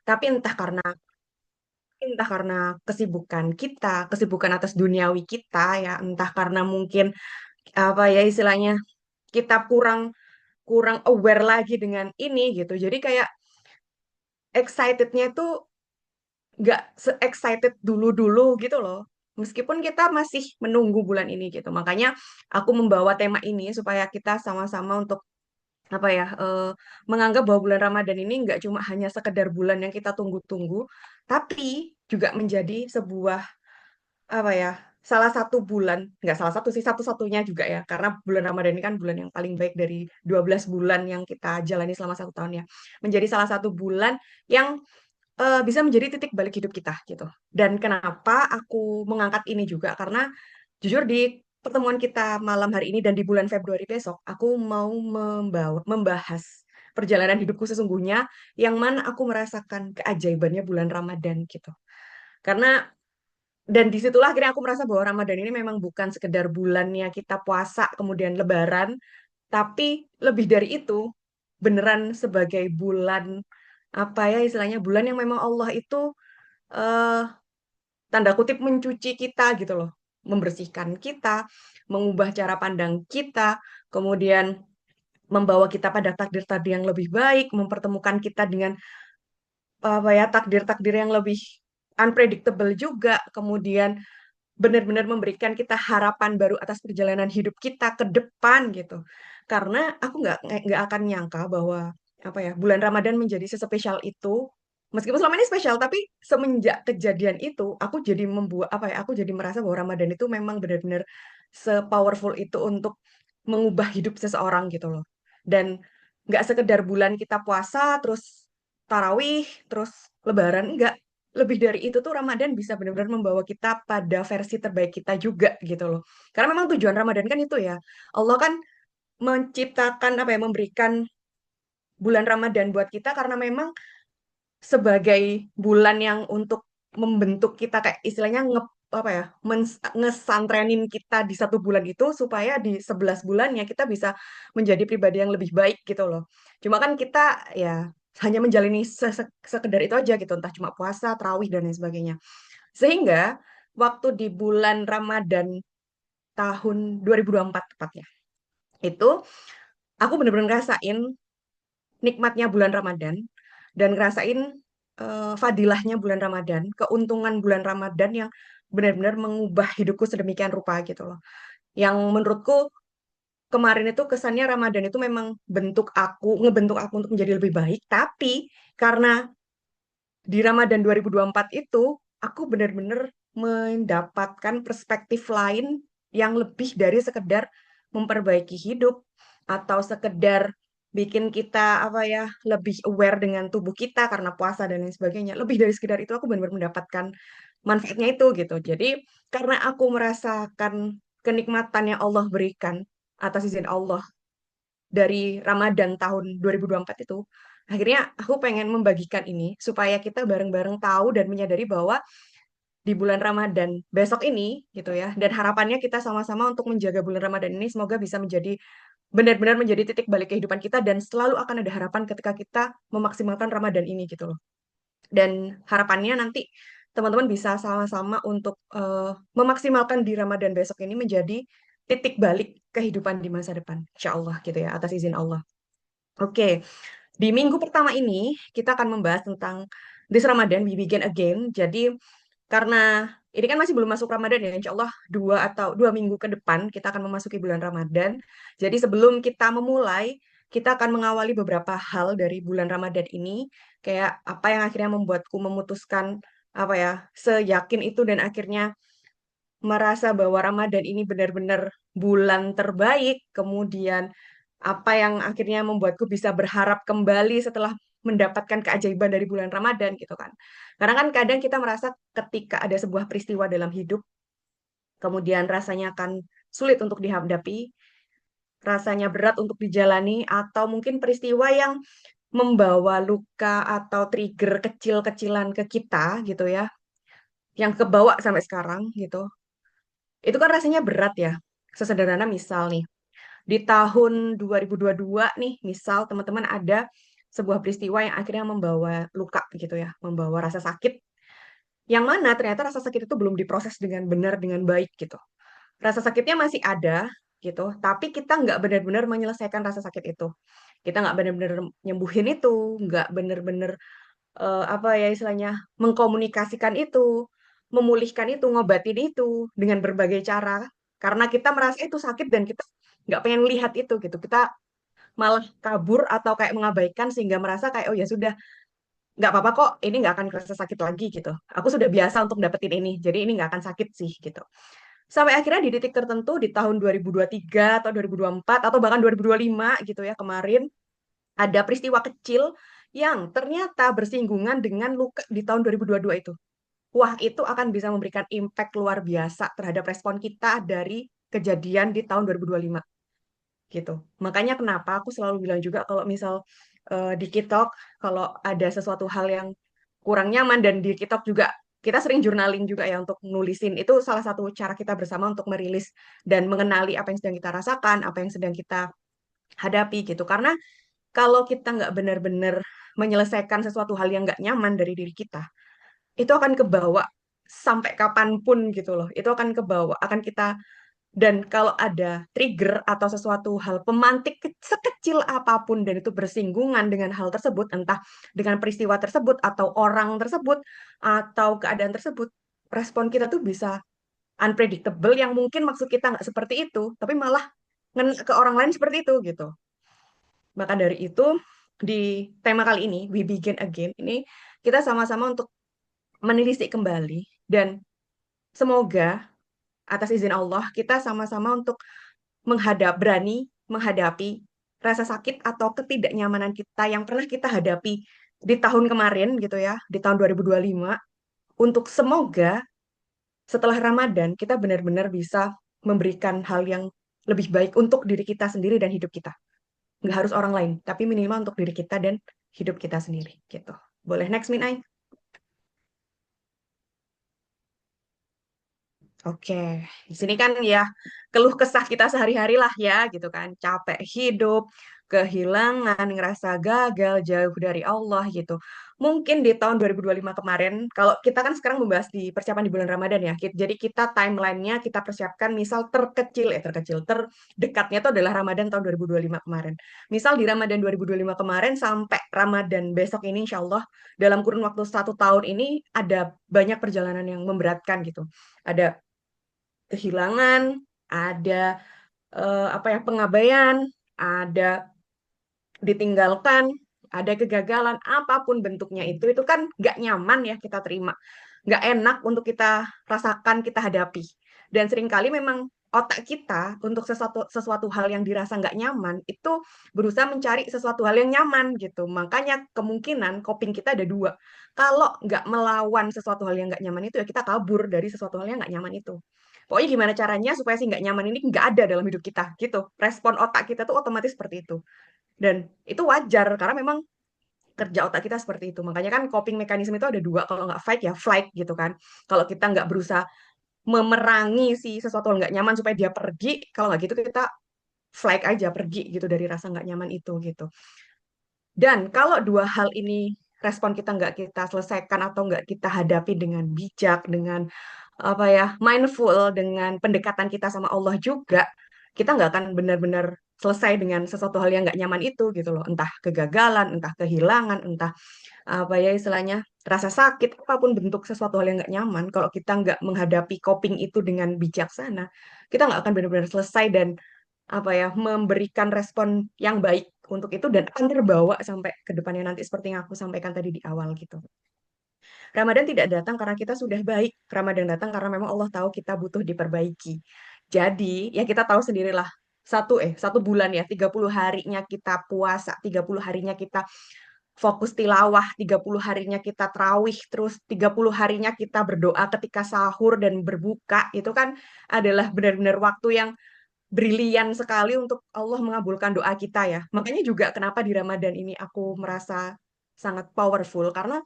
Tapi entah karena kesibukan atas duniawi kita ya, entah karena mungkin apa ya istilahnya kita kurang kurang aware lagi dengan ini gitu. Jadi kayak excitednya itu nggak se-excited dulu-dulu gitu loh. Meskipun kita masih menunggu bulan ini gitu. Makanya aku membawa tema ini supaya kita sama-sama untuk apa ya menganggap bahwa bulan Ramadan ini nggak cuma hanya sekedar bulan yang kita tunggu-tunggu, tapi juga menjadi sebuah apa ya salah satu bulan, nggak salah satu sih, satu-satunya juga ya, karena bulan Ramadan ini kan bulan yang paling baik dari 12 bulan yang kita jalani selama 1 tahun ya, menjadi salah satu bulan yang bisa menjadi titik balik hidup kita gitu. Dan kenapa aku mengangkat ini juga karena jujur di pertemuan kita malam hari ini dan di bulan Februari besok, aku mau membahas perjalanan hidupku sesungguhnya yang mana aku merasakan keajaibannya bulan Ramadan gitu. Karena dan disitulah akhirnya aku merasa bahwa Ramadan ini memang bukan sekedar bulannya kita puasa kemudian Lebaran, tapi lebih dari itu beneran sebagai bulan apa ya istilahnya bulan yang memang Allah itu eh, tanda kutip mencuci kita gitu loh, membersihkan kita, mengubah cara pandang kita, kemudian membawa kita pada takdir-takdir yang lebih baik, mempertemukan kita dengan apa ya takdir-takdir yang lebih unpredictable juga, kemudian benar-benar memberikan kita harapan baru atas perjalanan hidup kita ke depan gitu. Karena aku nggak akan nyangka bahwa apa ya bulan Ramadan menjadi sespesial itu. Meskipun selama ini spesial, tapi semenjak kejadian itu, aku jadi membuat apa ya? Aku jadi merasa bahwa Ramadan itu memang benar-benar sepowerful itu untuk mengubah hidup seseorang gitu loh. Dan nggak sekedar bulan kita puasa, terus tarawih, terus Lebaran, enggak, lebih dari itu tuh Ramadan bisa benar-benar membawa kita pada versi terbaik kita juga gitu loh. Karena memang tujuan Ramadan kan itu ya. Allah kan menciptakan apa ya memberikan bulan Ramadan buat kita karena memang sebagai bulan yang untuk membentuk kita kayak istilahnya apa ya ngesantrenin kita di 1 bulan itu supaya di 11 bulannya kita bisa menjadi pribadi yang lebih baik gitu loh. Cuma kan kita ya hanya menjalani sekedar itu aja gitu, entah cuma puasa, tarawih dan lain sebagainya. Sehingga waktu di bulan Ramadan tahun 2024 tepatnya, itu aku bener-bener ngerasain nikmatnya bulan Ramadan dan ngerasain fadilahnya bulan Ramadan, keuntungan bulan Ramadan yang benar-benar mengubah hidupku sedemikian rupa gitu loh. Yang menurutku kemarin itu kesannya Ramadan itu memang ngebentuk aku untuk menjadi lebih baik, tapi karena di Ramadan 2024 itu aku benar-benar mendapatkan perspektif lain yang lebih dari sekedar memperbaiki hidup atau sekedar bikin kita apa ya lebih aware dengan tubuh kita karena puasa dan lain sebagainya. Lebih dari sekedar itu aku benar-benar mendapatkan manfaatnya itu gitu. Jadi karena aku merasakan kenikmatan yang Allah berikan atas izin Allah dari Ramadan tahun 2024 itu, akhirnya aku pengen membagikan ini supaya kita bareng-bareng tahu dan menyadari bahwa di bulan Ramadan besok ini gitu ya, dan harapannya kita sama-sama untuk menjaga bulan Ramadan ini semoga bisa menjadi benar-benar menjadi titik balik kehidupan kita dan selalu akan ada harapan ketika kita memaksimalkan Ramadan ini gitu loh. Dan harapannya nanti teman-teman bisa sama-sama untuk memaksimalkan di Ramadan besok ini menjadi titik balik kehidupan di masa depan, insya Allah gitu ya, atas izin Allah. Oke, di minggu pertama ini kita akan membahas tentang This Ramadan We Begin Again. Jadi karena ini kan masih belum masuk Ramadan ya, insya Allah 2 minggu ke depan kita akan memasuki bulan Ramadan. Jadi sebelum kita memulai, kita akan mengawali beberapa hal dari bulan Ramadan ini, kayak apa yang akhirnya membuatku memutuskan apa ya, seyakin itu dan akhirnya merasa bahwa Ramadan ini benar-benar bulan terbaik, kemudian apa yang akhirnya membuatku bisa berharap kembali setelah mendapatkan keajaiban dari bulan Ramadan gitu kan. Karena kan kadang kita merasa ketika ada sebuah peristiwa dalam hidup, kemudian rasanya akan sulit untuk dihadapi, rasanya berat untuk dijalani, atau mungkin peristiwa yang membawa luka atau trigger kecil-kecilan ke kita gitu ya, yang kebawa sampai sekarang gitu. Itu kan rasanya berat ya. Sesederhana misal nih, di tahun 2022 nih, misal teman-teman ada sebuah peristiwa yang akhirnya membawa luka gitu ya, membawa rasa sakit, yang mana ternyata rasa sakit itu belum diproses dengan benar, dengan baik gitu. Rasa sakitnya masih ada gitu, tapi kita nggak benar-benar menyelesaikan rasa sakit itu. Kita nggak benar-benar nyembuhin itu, nggak benar-benar apa ya istilahnya, mengkomunikasikan itu, memulihkan itu, ngobatin itu dengan berbagai cara. Karena kita merasa itu sakit dan kita nggak pengen lihat itu gitu. Kita malah kabur atau kayak mengabaikan sehingga merasa kayak oh ya sudah nggak apa-apa kok, ini nggak akan kerasa sakit lagi gitu. Aku sudah biasa untuk dapetin ini, jadi ini nggak akan sakit sih gitu. Sampai akhirnya di titik tertentu di tahun 2023 atau 2024 atau bahkan 2025 gitu ya kemarin ada peristiwa kecil yang ternyata bersinggungan dengan luka di tahun 2022 itu. Wah, itu akan bisa memberikan impact luar biasa terhadap respon kita dari kejadian di tahun 2025 gitu. Makanya kenapa aku selalu bilang juga kalau misal di TikTok kalau ada sesuatu hal yang kurang nyaman dan di TikTok juga kita sering journaling juga ya untuk nulisin itu salah satu cara kita bersama untuk merilis dan mengenali apa yang sedang kita rasakan, apa yang sedang kita hadapi gitu. Karena kalau kita nggak benar-benar menyelesaikan sesuatu hal yang nggak nyaman dari diri kita, itu akan kebawa sampai kapanpun gitu loh. Itu akan kebawa, akan kita dan kalau ada trigger atau sesuatu hal pemantik sekecil apapun dan itu bersinggungan dengan hal tersebut, entah dengan peristiwa tersebut atau orang tersebut atau keadaan tersebut, respon kita tuh bisa unpredictable yang mungkin maksud kita nggak seperti itu, tapi malah ke orang lain seperti itu gitu. Maka dari itu di tema kali ini, We Begin Again, ini kita sama-sama untuk menelisik kembali dan semoga atas izin Allah kita sama-sama untuk berani menghadapi rasa sakit atau ketidaknyamanan kita yang pernah kita hadapi di tahun kemarin gitu ya, di tahun 2025, untuk semoga setelah Ramadan kita benar-benar bisa memberikan hal yang lebih baik untuk diri kita sendiri dan hidup kita. Nggak harus orang lain, tapi minimal untuk diri kita dan hidup kita sendiri gitu. Boleh next, Min? Oke, di sini kan ya keluh kesah kita sehari-hari lah ya gitu kan. Capek hidup, kehilangan, ngerasa gagal, jauh dari Allah gitu. Mungkin di tahun 2025 kemarin, kalau kita kan sekarang membahas di persiapan di bulan Ramadan ya. Jadi kita timelinenya kita persiapkan misal terkecil, terdekatnya itu adalah Ramadan tahun 2025 kemarin. Misal di Ramadan 2025 kemarin sampai Ramadan besok ini insya Allah dalam kurun waktu 1 tahun ini ada banyak perjalanan yang memberatkan gitu. Ada kehilangan, ada apa ya pengabaian, ada ditinggalkan, ada kegagalan, apapun bentuknya itu kan nggak nyaman ya kita terima, nggak enak untuk kita rasakan, kita hadapi. Dan seringkali memang otak kita untuk sesuatu hal yang dirasa nggak nyaman itu berusaha mencari sesuatu hal yang nyaman gitu. Makanya kemungkinan coping kita ada dua. Kalau nggak melawan sesuatu hal yang nggak nyaman itu ya kita kabur dari sesuatu hal yang nggak nyaman itu. Pokoknya gimana caranya supaya si nggak nyaman ini nggak ada dalam hidup kita gitu. Respon otak kita tuh otomatis seperti itu. Dan itu wajar karena memang kerja otak kita seperti itu. Makanya kan coping mekanisme itu ada dua. Kalau nggak fight ya flight gitu kan. Kalau kita nggak berusaha memerangi si sesuatu yang nggak nyaman supaya dia pergi, kalau nggak gitu kita flight aja pergi gitu dari rasa nggak nyaman itu gitu. Dan kalau dua hal ini respon kita nggak kita selesaikan atau nggak kita hadapi dengan bijak, dengan apa ya mindful, dengan pendekatan kita sama Allah juga, kita nggak akan benar-benar selesai dengan sesuatu hal yang nggak nyaman itu gitu loh. Entah kegagalan, entah kehilangan, entah apa ya istilahnya rasa sakit, apapun bentuk sesuatu hal yang nggak nyaman. Kalau kita nggak menghadapi coping itu dengan bijaksana, kita nggak akan benar-benar selesai dan apa ya memberikan respon yang baik untuk itu dan akan terbawa sampai ke depannya nanti seperti yang aku sampaikan tadi di awal gitu. Ramadan tidak datang karena kita sudah baik. Ramadan datang karena memang Allah tahu kita butuh diperbaiki. Jadi, ya kita tahu sendirilah. 1 bulan ya, 30 harinya kita puasa, 30 harinya kita fokus tilawah, 30 harinya kita terawih, terus 30 harinya kita berdoa ketika sahur dan berbuka. Itu kan adalah benar-benar waktu yang brilian sekali untuk Allah mengabulkan doa kita ya. Makanya juga kenapa di Ramadan ini aku merasa sangat powerful karena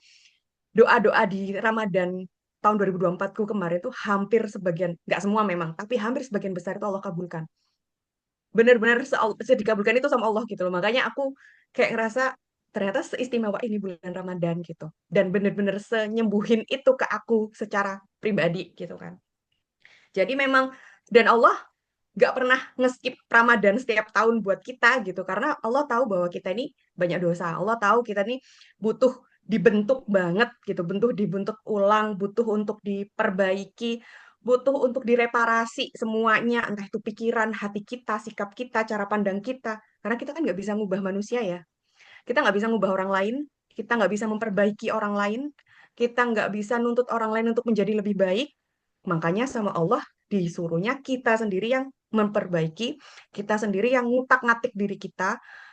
doa-doa di Ramadan tahun 2024 kemarin tuh hampir sebagian, nggak semua memang, tapi hampir sebagian besar itu Allah kabulkan. Benar-benar dikabulkan itu sama Allah gitu loh. Makanya aku kayak ngerasa ternyata seistimewa ini bulan Ramadan gitu. Dan bener-bener senyembuhin itu ke aku secara pribadi gitu kan. Jadi memang, dan Allah nggak pernah ngeskip Ramadan setiap tahun buat kita gitu, karena Allah tahu bahwa kita ini banyak dosa. Allah tahu kita ini butuh dibentuk banget gitu, butuh dibentuk ulang, butuh untuk diperbaiki, butuh untuk direparasi semuanya, entah itu pikiran, hati kita, sikap kita, cara pandang kita. Karena kita kan nggak bisa ngubah manusia ya. Kita nggak bisa ngubah orang lain, kita nggak bisa memperbaiki orang lain, kita nggak bisa nuntut orang lain untuk menjadi lebih baik. Makanya sama Allah disuruhnya kita sendiri yang memperbaiki, kita sendiri yang ngutak-ngatik diri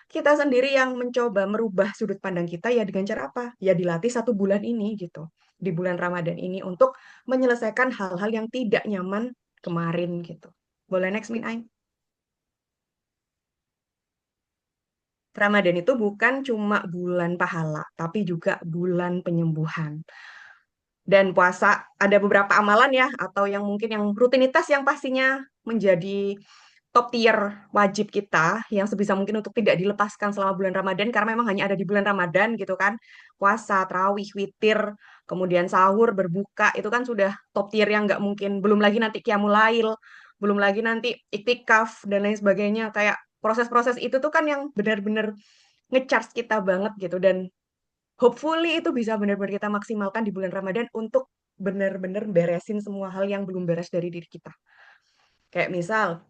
kita sendiri yang mencoba merubah sudut pandang kita ya dengan cara apa? Ya dilatih 1 bulan ini gitu, di bulan Ramadan ini untuk menyelesaikan hal-hal yang tidak nyaman kemarin gitu. Boleh next, Min Ain? Ramadan itu bukan cuma bulan pahala, tapi juga bulan penyembuhan. Dan puasa ada beberapa amalan ya, atau yang mungkin yang rutinitas yang pastinya menjadi top tier wajib kita, yang sebisa mungkin untuk tidak dilepaskan selama bulan Ramadan, karena memang hanya ada di bulan Ramadan gitu kan. Puasa, tarawih, witir, kemudian sahur, berbuka, itu kan sudah top tier yang nggak mungkin. Belum lagi nanti qiyamul lail, belum lagi nanti iktikaf, dan lain sebagainya. Kayak proses-proses itu tuh kan yang benar-benar ngecharge kita banget gitu, dan hopefully itu bisa benar-benar kita maksimalkan di bulan Ramadan untuk benar-benar beresin semua hal yang belum beres dari diri kita. Kayak misal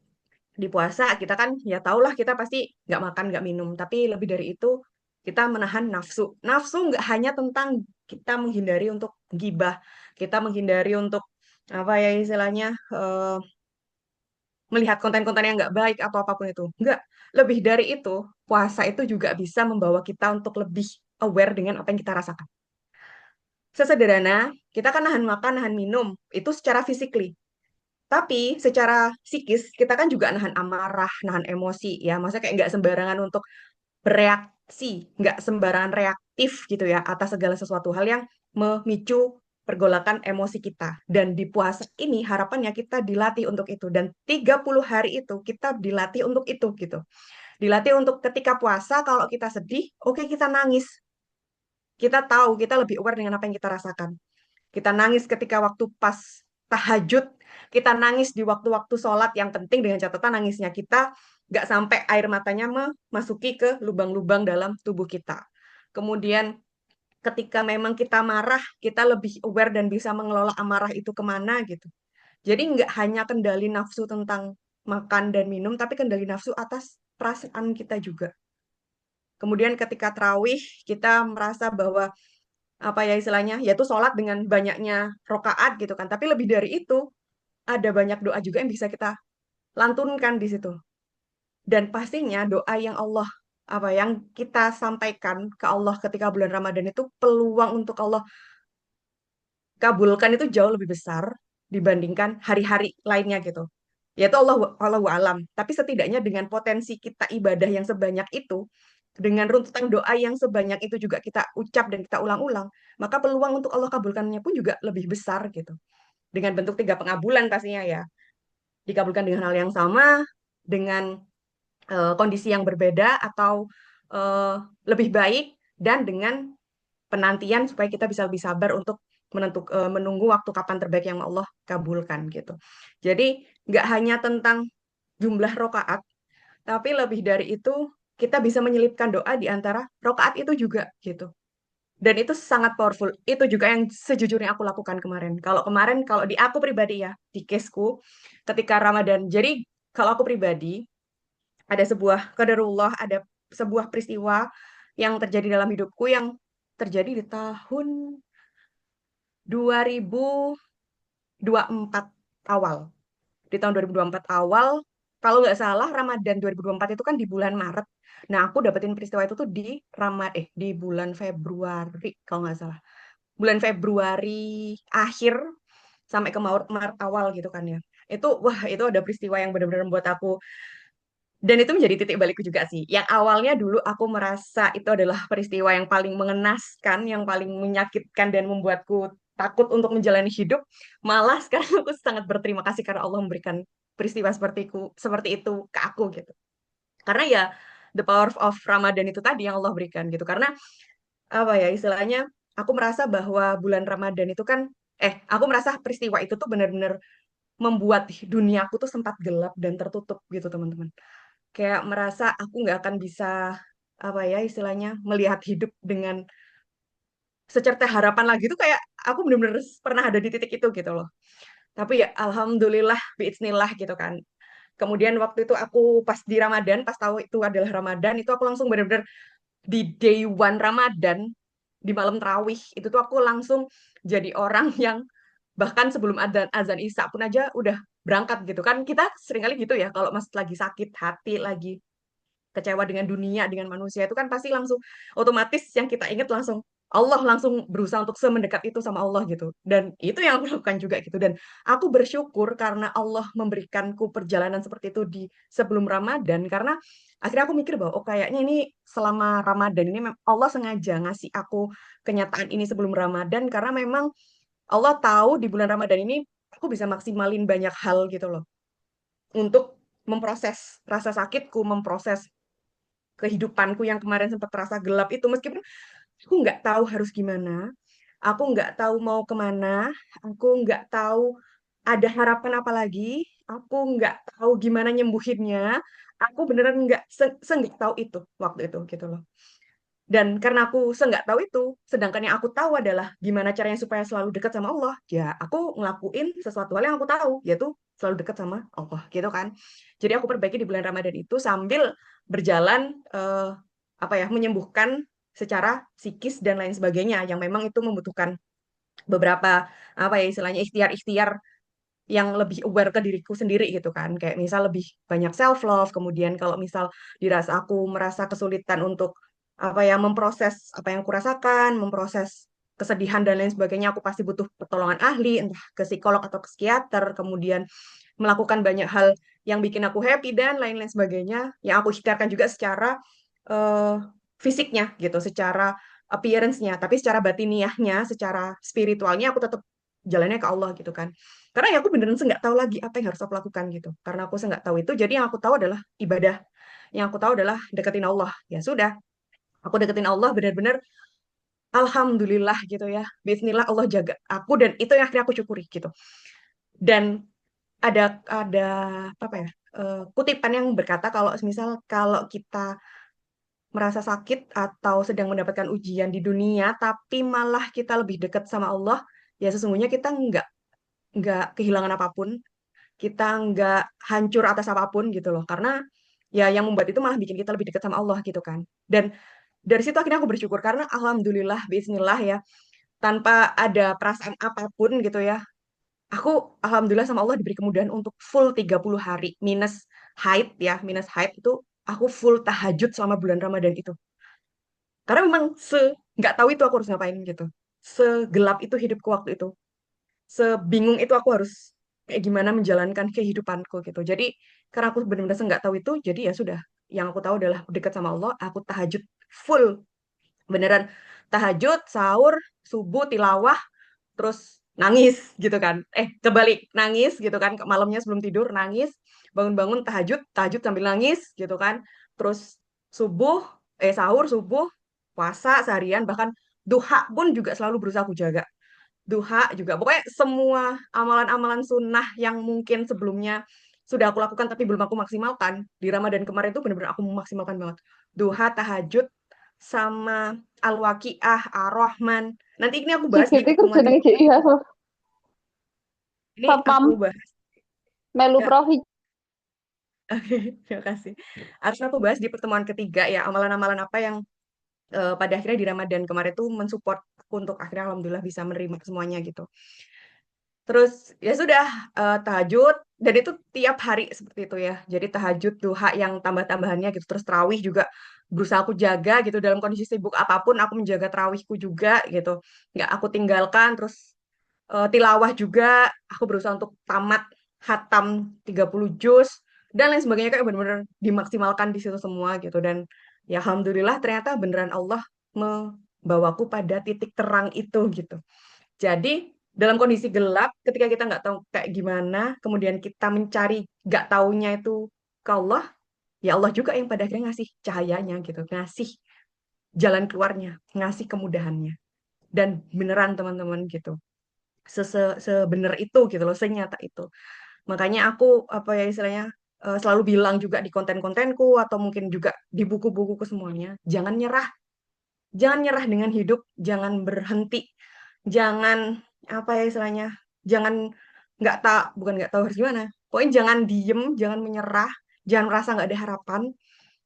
di puasa kita kan ya tahulah kita pasti nggak makan nggak minum, tapi lebih dari itu kita menahan nafsu. Nafsu nggak hanya tentang kita menghindari untuk gibah, kita menghindari untuk apa ya istilahnya melihat konten-konten yang nggak baik atau apapun itu. Nggak, lebih dari itu, puasa itu juga bisa membawa kita untuk lebih aware dengan apa yang kita rasakan. Sesederhana, kita kan nahan makan, nahan minum, itu secara physically. Tapi secara psikis, kita kan juga nahan amarah, nahan emosi, ya. Maksudnya kayak nggak sembarangan untuk bereaksi, nggak sembarangan reaktif gitu ya, atas segala sesuatu hal yang memicu pergolakan emosi kita. Dan di puasa ini harapannya kita dilatih untuk itu. Dan 30 hari itu kita dilatih untuk itu gitu. Dilatih untuk ketika puasa, kalau kita sedih, oke kita nangis. Kita tahu, kita lebih aware dengan apa yang kita rasakan. Kita nangis ketika waktu pas tahajud, kita nangis di waktu-waktu sholat yang penting dengan catatan nangisnya kita nggak sampai air matanya memasuki ke lubang-lubang dalam tubuh kita. Kemudian ketika memang kita marah, kita lebih aware dan bisa mengelola amarah itu kemana gitu. Jadi nggak hanya kendali nafsu tentang makan dan minum, tapi kendali nafsu atas perasaan kita juga. Kemudian ketika terawih, kita merasa bahwa apa ya istilahnya, yaitu sholat dengan banyaknya rokaat gitu kan. Tapi lebih dari itu, ada banyak doa juga yang bisa kita lantunkan di situ. Dan pastinya doa yang Allah apa yang kita sampaikan ke Allah ketika bulan Ramadan itu peluang untuk Allah kabulkan itu jauh lebih besar dibandingkan hari-hari lainnya gitu. Yaitu Allah alam. Tapi setidaknya dengan potensi kita ibadah yang sebanyak itu, dengan runtutan doa yang sebanyak itu juga kita ucap dan kita ulang-ulang, maka peluang untuk Allah kabulkannya pun juga lebih besar gitu. Dengan bentuk 3 pengabulan pastinya ya. Dikabulkan dengan hal yang sama, dengan kondisi yang berbeda atau eh, lebih baik, dan dengan penantian supaya kita bisa lebih sabar untuk menunggu waktu kapan terbaik yang Allah kabulkan gitu. Jadi nggak hanya tentang jumlah rokaat, tapi lebih dari itu kita bisa menyelipkan doa di antara rokaat itu juga gitu. Dan itu sangat powerful. Itu juga yang sejujurnya aku lakukan kemarin. Kalau kemarin, kalau di aku pribadi ya, di caseku, ketika Ramadan. Jadi kalau aku pribadi, ada sebuah qadarullah, ada sebuah peristiwa yang terjadi dalam hidupku yang terjadi di tahun 2024 awal. Di tahun 2024 awal, kalau nggak salah Ramadan 2024 itu kan di bulan Maret. Nah, aku dapetin peristiwa itu tuh di bulan Februari kalau nggak salah. Bulan Februari akhir sampai ke Maret awal gitu kan ya. Wah, itu ada peristiwa yang benar-benar membuat aku, dan itu menjadi titik balikku juga sih. Yang awalnya dulu aku merasa itu adalah peristiwa yang paling mengenaskan, yang paling menyakitkan dan membuatku takut untuk menjalani hidup. Malah sekarang aku sangat berterima kasih karena Allah memberikan peristiwa seperti itu ke aku gitu. Karena ya the power of Ramadan itu tadi yang Allah berikan gitu. Karena apa ya istilahnya, aku merasa bahwa bulan Ramadan itu kan, aku merasa peristiwa itu tuh benar-benar membuat duniaku tuh sempat gelap dan tertutup gitu teman-teman. Kayak merasa aku nggak akan bisa apa ya istilahnya melihat hidup dengan secerca harapan lagi tuh, kayak aku bener-bener pernah ada di titik itu gitu loh. Tapi ya alhamdulillah biiznillah gitu kan. Kemudian waktu itu aku pas di Ramadan, pas tahu itu adalah Ramadan, itu aku langsung bener-bener di day one Ramadan, di malam tarawih, itu tuh aku langsung jadi orang yang bahkan sebelum azan azan Isya pun aja udah berangkat gitu kan. Kita seringkali gitu ya kalau mas lagi sakit hati, lagi kecewa dengan dunia, dengan manusia, itu kan pasti langsung otomatis yang kita ingat langsung Allah, langsung berusaha untuk semendekat itu sama Allah gitu. Dan itu yang aku lakukan juga gitu. Dan aku bersyukur karena Allah memberikanku perjalanan seperti itu di sebelum Ramadan, karena akhirnya aku mikir bahwa oh kayaknya ini selama Ramadan ini Allah sengaja ngasih aku kenyataan ini sebelum Ramadan, karena memang Allah tahu di bulan Ramadan ini aku bisa maksimalin banyak hal gitu loh. Untuk memproses rasa sakitku, memproses kehidupanku yang kemarin sempat terasa gelap itu, meskipun aku nggak tahu harus gimana, aku nggak tahu mau kemana, aku nggak tahu ada harapan apa lagi, aku nggak tahu gimana nyembuhinnya, aku beneran nggak nggak tahu itu waktu itu gitu loh. Dan karena aku nggak tahu itu, sedangkan yang aku tahu adalah gimana caranya supaya selalu dekat sama Allah, ya aku ngelakuin sesuatu hal yang aku tahu, yaitu selalu dekat sama Allah, gitu kan. Jadi aku perbaiki di bulan Ramadan itu sambil berjalan apa ya, menyembuhkan secara psikis dan lain sebagainya, yang memang itu membutuhkan beberapa apa ya istilahnya ikhtiar-ikhtiar yang lebih aware ke diriku sendiri gitu kan. Kayak misal lebih banyak self love, kemudian kalau misal dirasa aku merasa kesulitan untuk apa ya memproses apa yang kurasakan, memproses kesedihan dan lain sebagainya, aku pasti butuh pertolongan ahli, entah ke psikolog atau ke psikiater, kemudian melakukan banyak hal yang bikin aku happy dan lain-lain sebagainya, yang aku ikhtiarkan juga secara eh, fisiknya gitu, secara appearance-nya, tapi secara batiniahnya, secara spiritualnya aku tetap jalannya ke Allah gitu kan. Karena ya aku beneran nggak tahu lagi apa yang harus aku lakukan gitu. Karena aku nggak tahu itu, jadi yang aku tahu adalah ibadah. Yang aku tahu adalah deketin Allah. Ya sudah, aku deketin Allah benar-benar alhamdulillah gitu ya. Bismillah Allah jaga aku, dan itu yang akhirnya aku syukuri gitu. Dan ada apa ya? Kutipan yang berkata kalau misal kalau kita merasa sakit atau sedang mendapatkan ujian di dunia, tapi malah kita lebih dekat sama Allah, ya sesungguhnya kita nggak kehilangan apapun, kita nggak hancur atas apapun gitu loh. Karena ya yang membuat itu malah bikin kita lebih dekat sama Allah gitu kan. Dan dari situ akhirnya aku bersyukur karena alhamdulillah, bismillah ya, tanpa ada perasaan apapun gitu ya. Aku alhamdulillah sama Allah diberi kemudahan untuk full 30 hari minus haid ya, minus haid itu aku full tahajud selama bulan Ramadan itu. Karena memang nggak tahu itu aku harus ngapain gitu. Segelap itu hidupku waktu itu. Sebingung itu aku harus kayak gimana menjalankan kehidupanku gitu. Jadi karena aku benar-benar nggak tahu itu, jadi ya sudah. Yang aku tahu adalah dekat sama Allah, aku tahajud full. Beneran tahajud, sahur, subuh, tilawah, terus nangis gitu kan. Kebalik, nangis gitu kan. Malamnya sebelum tidur nangis, bangun-bangun tahajud, tahajud sambil nangis gitu kan. Terus subuh, sahur, subuh, puasa seharian, bahkan duha pun juga selalu berusaha aku jaga. Duha juga. Pokoknya semua amalan-amalan sunnah yang mungkin sebelumnya sudah aku lakukan tapi belum aku maksimalkan. Di Ramadan kemarin tuh bener-bener aku memaksimalkan banget. Duha, tahajud, sama Al-Waqiah, Ar-Rahman. Nanti ini aku bahas di Sikit pertemuan kerjanya ketiga. iya Ini satpam aku bahas melu ya. provi. Oke, terima kasih. Harus aku bahas di pertemuan ketiga ya, amalan-amalan apa yang pada akhirnya di Ramadan kemarin tuh mensupport aku untuk akhirnya alhamdulillah bisa menerima semuanya gitu. Terus ya sudah tahajud, dan itu tiap hari seperti itu ya. Jadi tahajud, duha yang tambah-tambahannya gitu. Terus tarawih juga berusaha aku jaga gitu, dalam kondisi sibuk apapun aku menjaga tarawihku juga gitu. Nggak aku tinggalkan. Terus tilawah juga aku berusaha untuk tamat hatam 30 juz dan lain sebagainya, kayak benar-benar dimaksimalkan di situ semua gitu. Dan ya alhamdulillah ternyata beneran Allah membawaku pada titik terang itu gitu. Jadi dalam kondisi gelap, ketika kita nggak tahu kayak gimana, kemudian kita mencari nggak taunya itu ke Allah, ya Allah juga yang pada akhirnya ngasih cahayanya gitu, ngasih jalan keluarnya, ngasih kemudahannya. Dan beneran teman-teman gitu. Sebener itu gitu loh, senyata itu. Makanya aku apa ya istilahnya selalu bilang juga di konten-kontenku atau mungkin juga di buku-bukuku semuanya, jangan nyerah. Jangan nyerah dengan hidup, jangan berhenti. Jangan apa ya istilahnya? Jangan nggak tak bukan nggak tahu harus gimana. Pokoknya jangan diem, jangan menyerah, jangan merasa nggak ada harapan.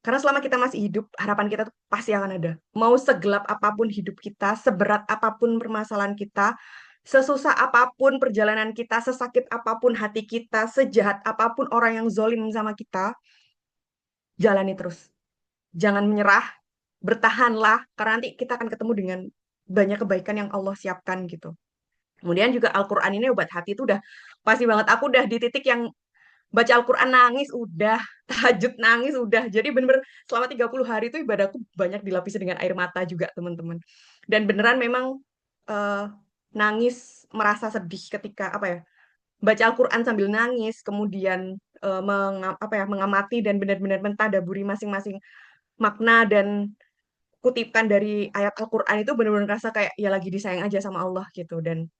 Karena selama kita masih hidup, harapan kita tuh pasti akan ada. Mau segelap apapun hidup kita, seberat apapun permasalahan kita, sesusah apapun perjalanan kita, sesakit apapun hati kita, sejahat apapun orang yang zolim sama kita, jalani terus. Jangan menyerah, bertahanlah, karena nanti kita akan ketemu dengan banyak kebaikan yang Allah siapkan gitu. Kemudian juga Al-Quran ini obat hati itu udah pasti banget. Aku udah di titik yang baca Al-Quran nangis udah, tahajud nangis udah. Jadi bener-bener selama 30 hari itu ibadahku banyak dilapisi dengan air mata juga teman-teman. Dan beneran memang eh, nangis merasa sedih ketika apa ya baca Al-Quran sambil nangis, kemudian apa ya mengamati dan benar-benar mentadaburi masing-masing makna dan kutipan dari ayat Al-Quran itu benar-benar rasa kayak ya lagi disayang aja sama Allah gitu. Dan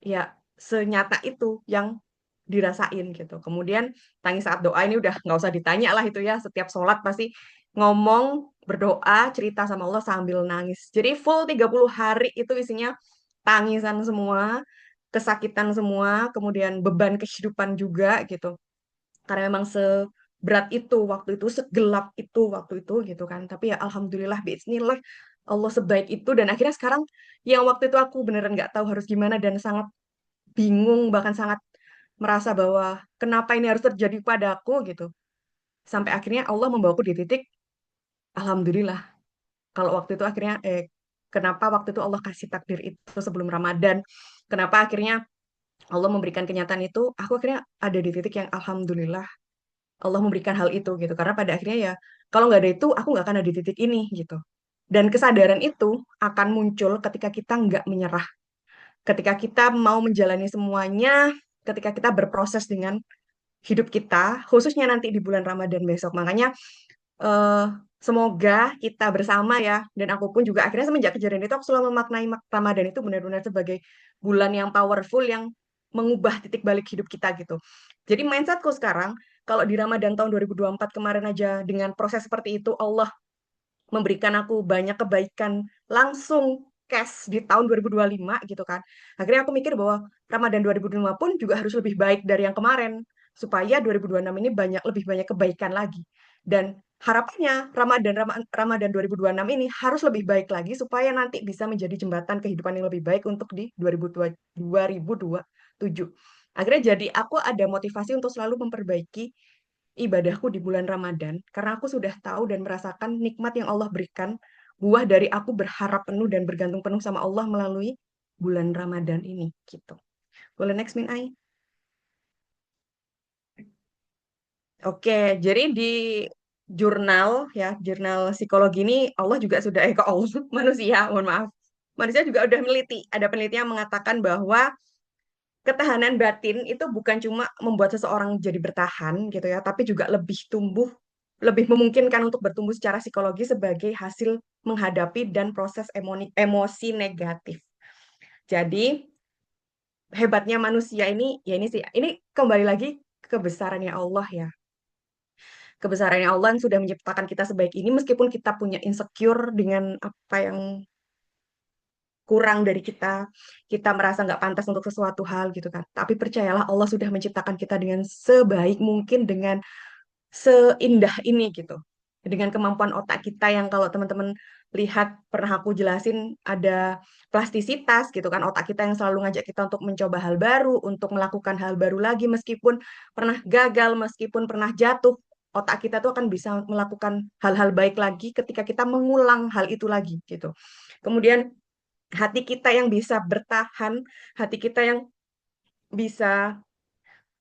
ya senyata itu yang dirasain gitu. Kemudian tangis saat doa ini udah nggak usah ditanya lah itu ya. Setiap sholat pasti ngomong, berdoa, cerita sama Allah sambil nangis. Jadi full 30 hari itu isinya tangisan semua, kesakitan semua, kemudian beban kehidupan juga gitu. Karena memang seberat itu waktu itu, segelap itu waktu itu gitu kan. Tapi ya alhamdulillah, bismillah, Allah sebaik itu. Dan akhirnya sekarang yang waktu itu aku beneran nggak tahu harus gimana dan sangat bingung, bahkan sangat merasa bahwa kenapa ini harus terjadi padaku gitu. Sampai akhirnya Allah membawaku di titik, alhamdulillah. Kalau waktu itu akhirnya, kenapa waktu itu Allah kasih takdir itu sebelum Ramadan. Kenapa akhirnya Allah memberikan kenyataan itu, aku akhirnya ada di titik yang alhamdulillah Allah memberikan hal itu gitu. Karena pada akhirnya ya, kalau nggak ada itu, aku nggak akan ada di titik ini gitu. Dan kesadaran itu akan muncul ketika kita nggak menyerah. Ketika kita mau menjalani semuanya, ketika kita berproses dengan hidup kita, khususnya nanti di bulan Ramadan besok. Makanya eh, semoga kita bersama ya, dan aku pun juga akhirnya semenjak kejadian itu aku selalu memaknai Ramadan itu benar-benar sebagai bulan yang powerful yang mengubah titik balik hidup kita gitu. Jadi mindsetku sekarang, kalau di Ramadan tahun 2024 kemarin aja dengan proses seperti itu Allah memberikan aku banyak kebaikan langsung cash di tahun 2025 gitu kan. Akhirnya aku mikir bahwa Ramadan 2025 pun juga harus lebih baik dari yang kemarin supaya 2026 ini lebih banyak kebaikan lagi. Dan harapannya Ramadan 2026 ini harus lebih baik lagi supaya nanti bisa menjadi jembatan kehidupan yang lebih baik untuk di 2027. Akhirnya jadi aku ada motivasi untuk selalu memperbaiki ibadahku di bulan Ramadan karena aku sudah tahu dan merasakan nikmat yang Allah berikan, buah dari aku berharap penuh dan bergantung penuh sama Allah melalui bulan Ramadan ini gitu. Boleh next Min Ai? Oke, jadi di jurnal ya, jurnal psikologi ini Allah juga sudah kok Allah manusia, mohon maaf. Manusia juga udah meneliti, ada penelitian yang mengatakan bahwa ketahanan batin itu bukan cuma membuat seseorang jadi bertahan gitu ya, tapi juga lebih memungkinkan untuk bertumbuh secara psikologi sebagai hasil menghadapi dan proses emosi negatif. Jadi hebatnya manusia ini ya ini sih, ini kembali lagi kebesarannya Allah ya. Kebesarannya Allah yang sudah menciptakan kita sebaik ini meskipun kita punya insecure dengan apa yang kurang dari kita, kita merasa nggak pantas untuk sesuatu hal gitu kan. Tapi percayalah Allah sudah menciptakan kita dengan sebaik mungkin, dengan seindah ini gitu. Dengan kemampuan otak kita yang kalau teman-teman lihat pernah aku jelasin ada plastisitas gitu kan, otak kita yang selalu ngajak kita untuk mencoba hal baru, untuk melakukan hal baru lagi meskipun pernah gagal, meskipun pernah jatuh, otak kita tuh akan bisa melakukan hal-hal baik lagi ketika kita mengulang hal itu lagi gitu. Kemudian hati kita yang bisa bertahan, hati kita yang bisa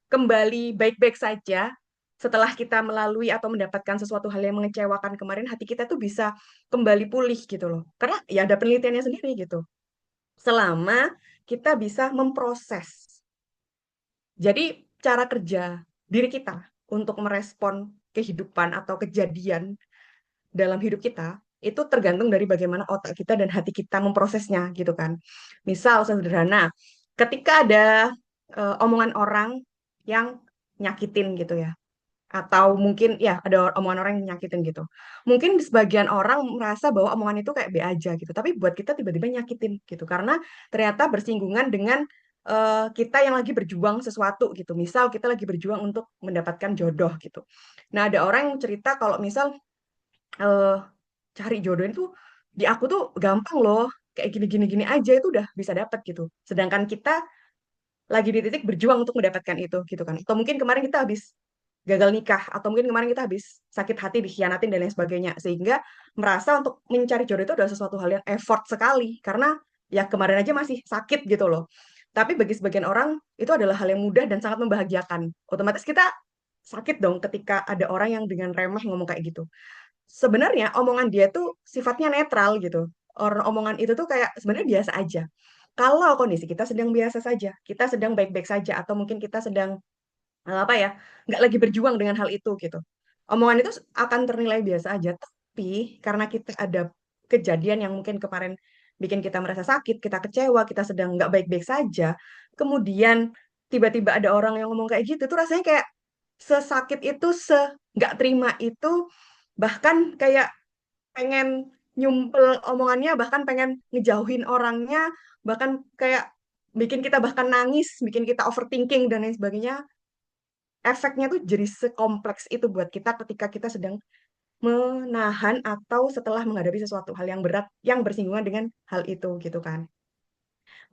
kembali baik-baik saja setelah kita melalui atau mendapatkan sesuatu hal yang mengecewakan kemarin, hati kita tuh bisa kembali pulih gitu loh. Karena ya ada penelitiannya sendiri gitu. Selama kita bisa memproses. Jadi cara kerja diri kita untuk merespon kehidupan atau kejadian dalam hidup kita itu tergantung dari bagaimana otak kita dan hati kita memprosesnya gitu kan. Misal sederhana, ketika ada omongan orang yang nyakitin gitu ya, atau mungkin ya ada omongan orang yang nyakitin gitu. Mungkin sebagian orang merasa bahwa omongan itu kayak B aja gitu, tapi buat kita tiba-tiba nyakitin gitu karena ternyata bersinggungan dengan kita yang lagi berjuang sesuatu gitu. Misal kita lagi berjuang untuk mendapatkan jodoh gitu. Nah, ada orang yang cerita kalau misal eh, cari jodoh itu di aku tuh gampang loh, kayak gini-gini gini aja itu udah bisa dapet gitu. Sedangkan kita lagi di titik berjuang untuk mendapatkan itu gitu kan. Atau mungkin kemarin kita habis gagal nikah atau mungkin kemarin kita habis sakit hati dikhianatin dan lain sebagainya sehingga merasa untuk mencari jodoh itu adalah sesuatu hal yang effort sekali karena ya kemarin aja masih sakit gitu loh. Tapi bagi sebagian orang itu adalah hal yang mudah dan sangat membahagiakan. Otomatis kita sakit dong ketika ada orang yang dengan remeh ngomong kayak gitu. Sebenarnya omongan dia tuh sifatnya netral gitu. Orang omongan itu tuh kayak sebenarnya biasa aja. Kalau kondisi kita sedang biasa saja, kita sedang baik-baik saja, atau mungkin kita sedang apa ya, nggak lagi berjuang dengan hal itu gitu. Omongan itu akan ternilai biasa aja, tapi karena kita ada kejadian yang mungkin kemarin bikin kita merasa sakit, kita kecewa, kita sedang nggak baik-baik saja, kemudian tiba-tiba ada orang yang ngomong kayak gitu, tuh rasanya kayak sesakit itu, nggak terima itu, bahkan kayak pengen nyumpel omongannya, bahkan pengen ngejauhin orangnya, bahkan kayak bikin kita bahkan nangis, bikin kita overthinking dan lain sebagainya. Efeknya tuh jadi sekompleks itu buat kita ketika kita sedang menahan atau setelah menghadapi sesuatu hal yang berat yang bersinggungan dengan hal itu gitu kan.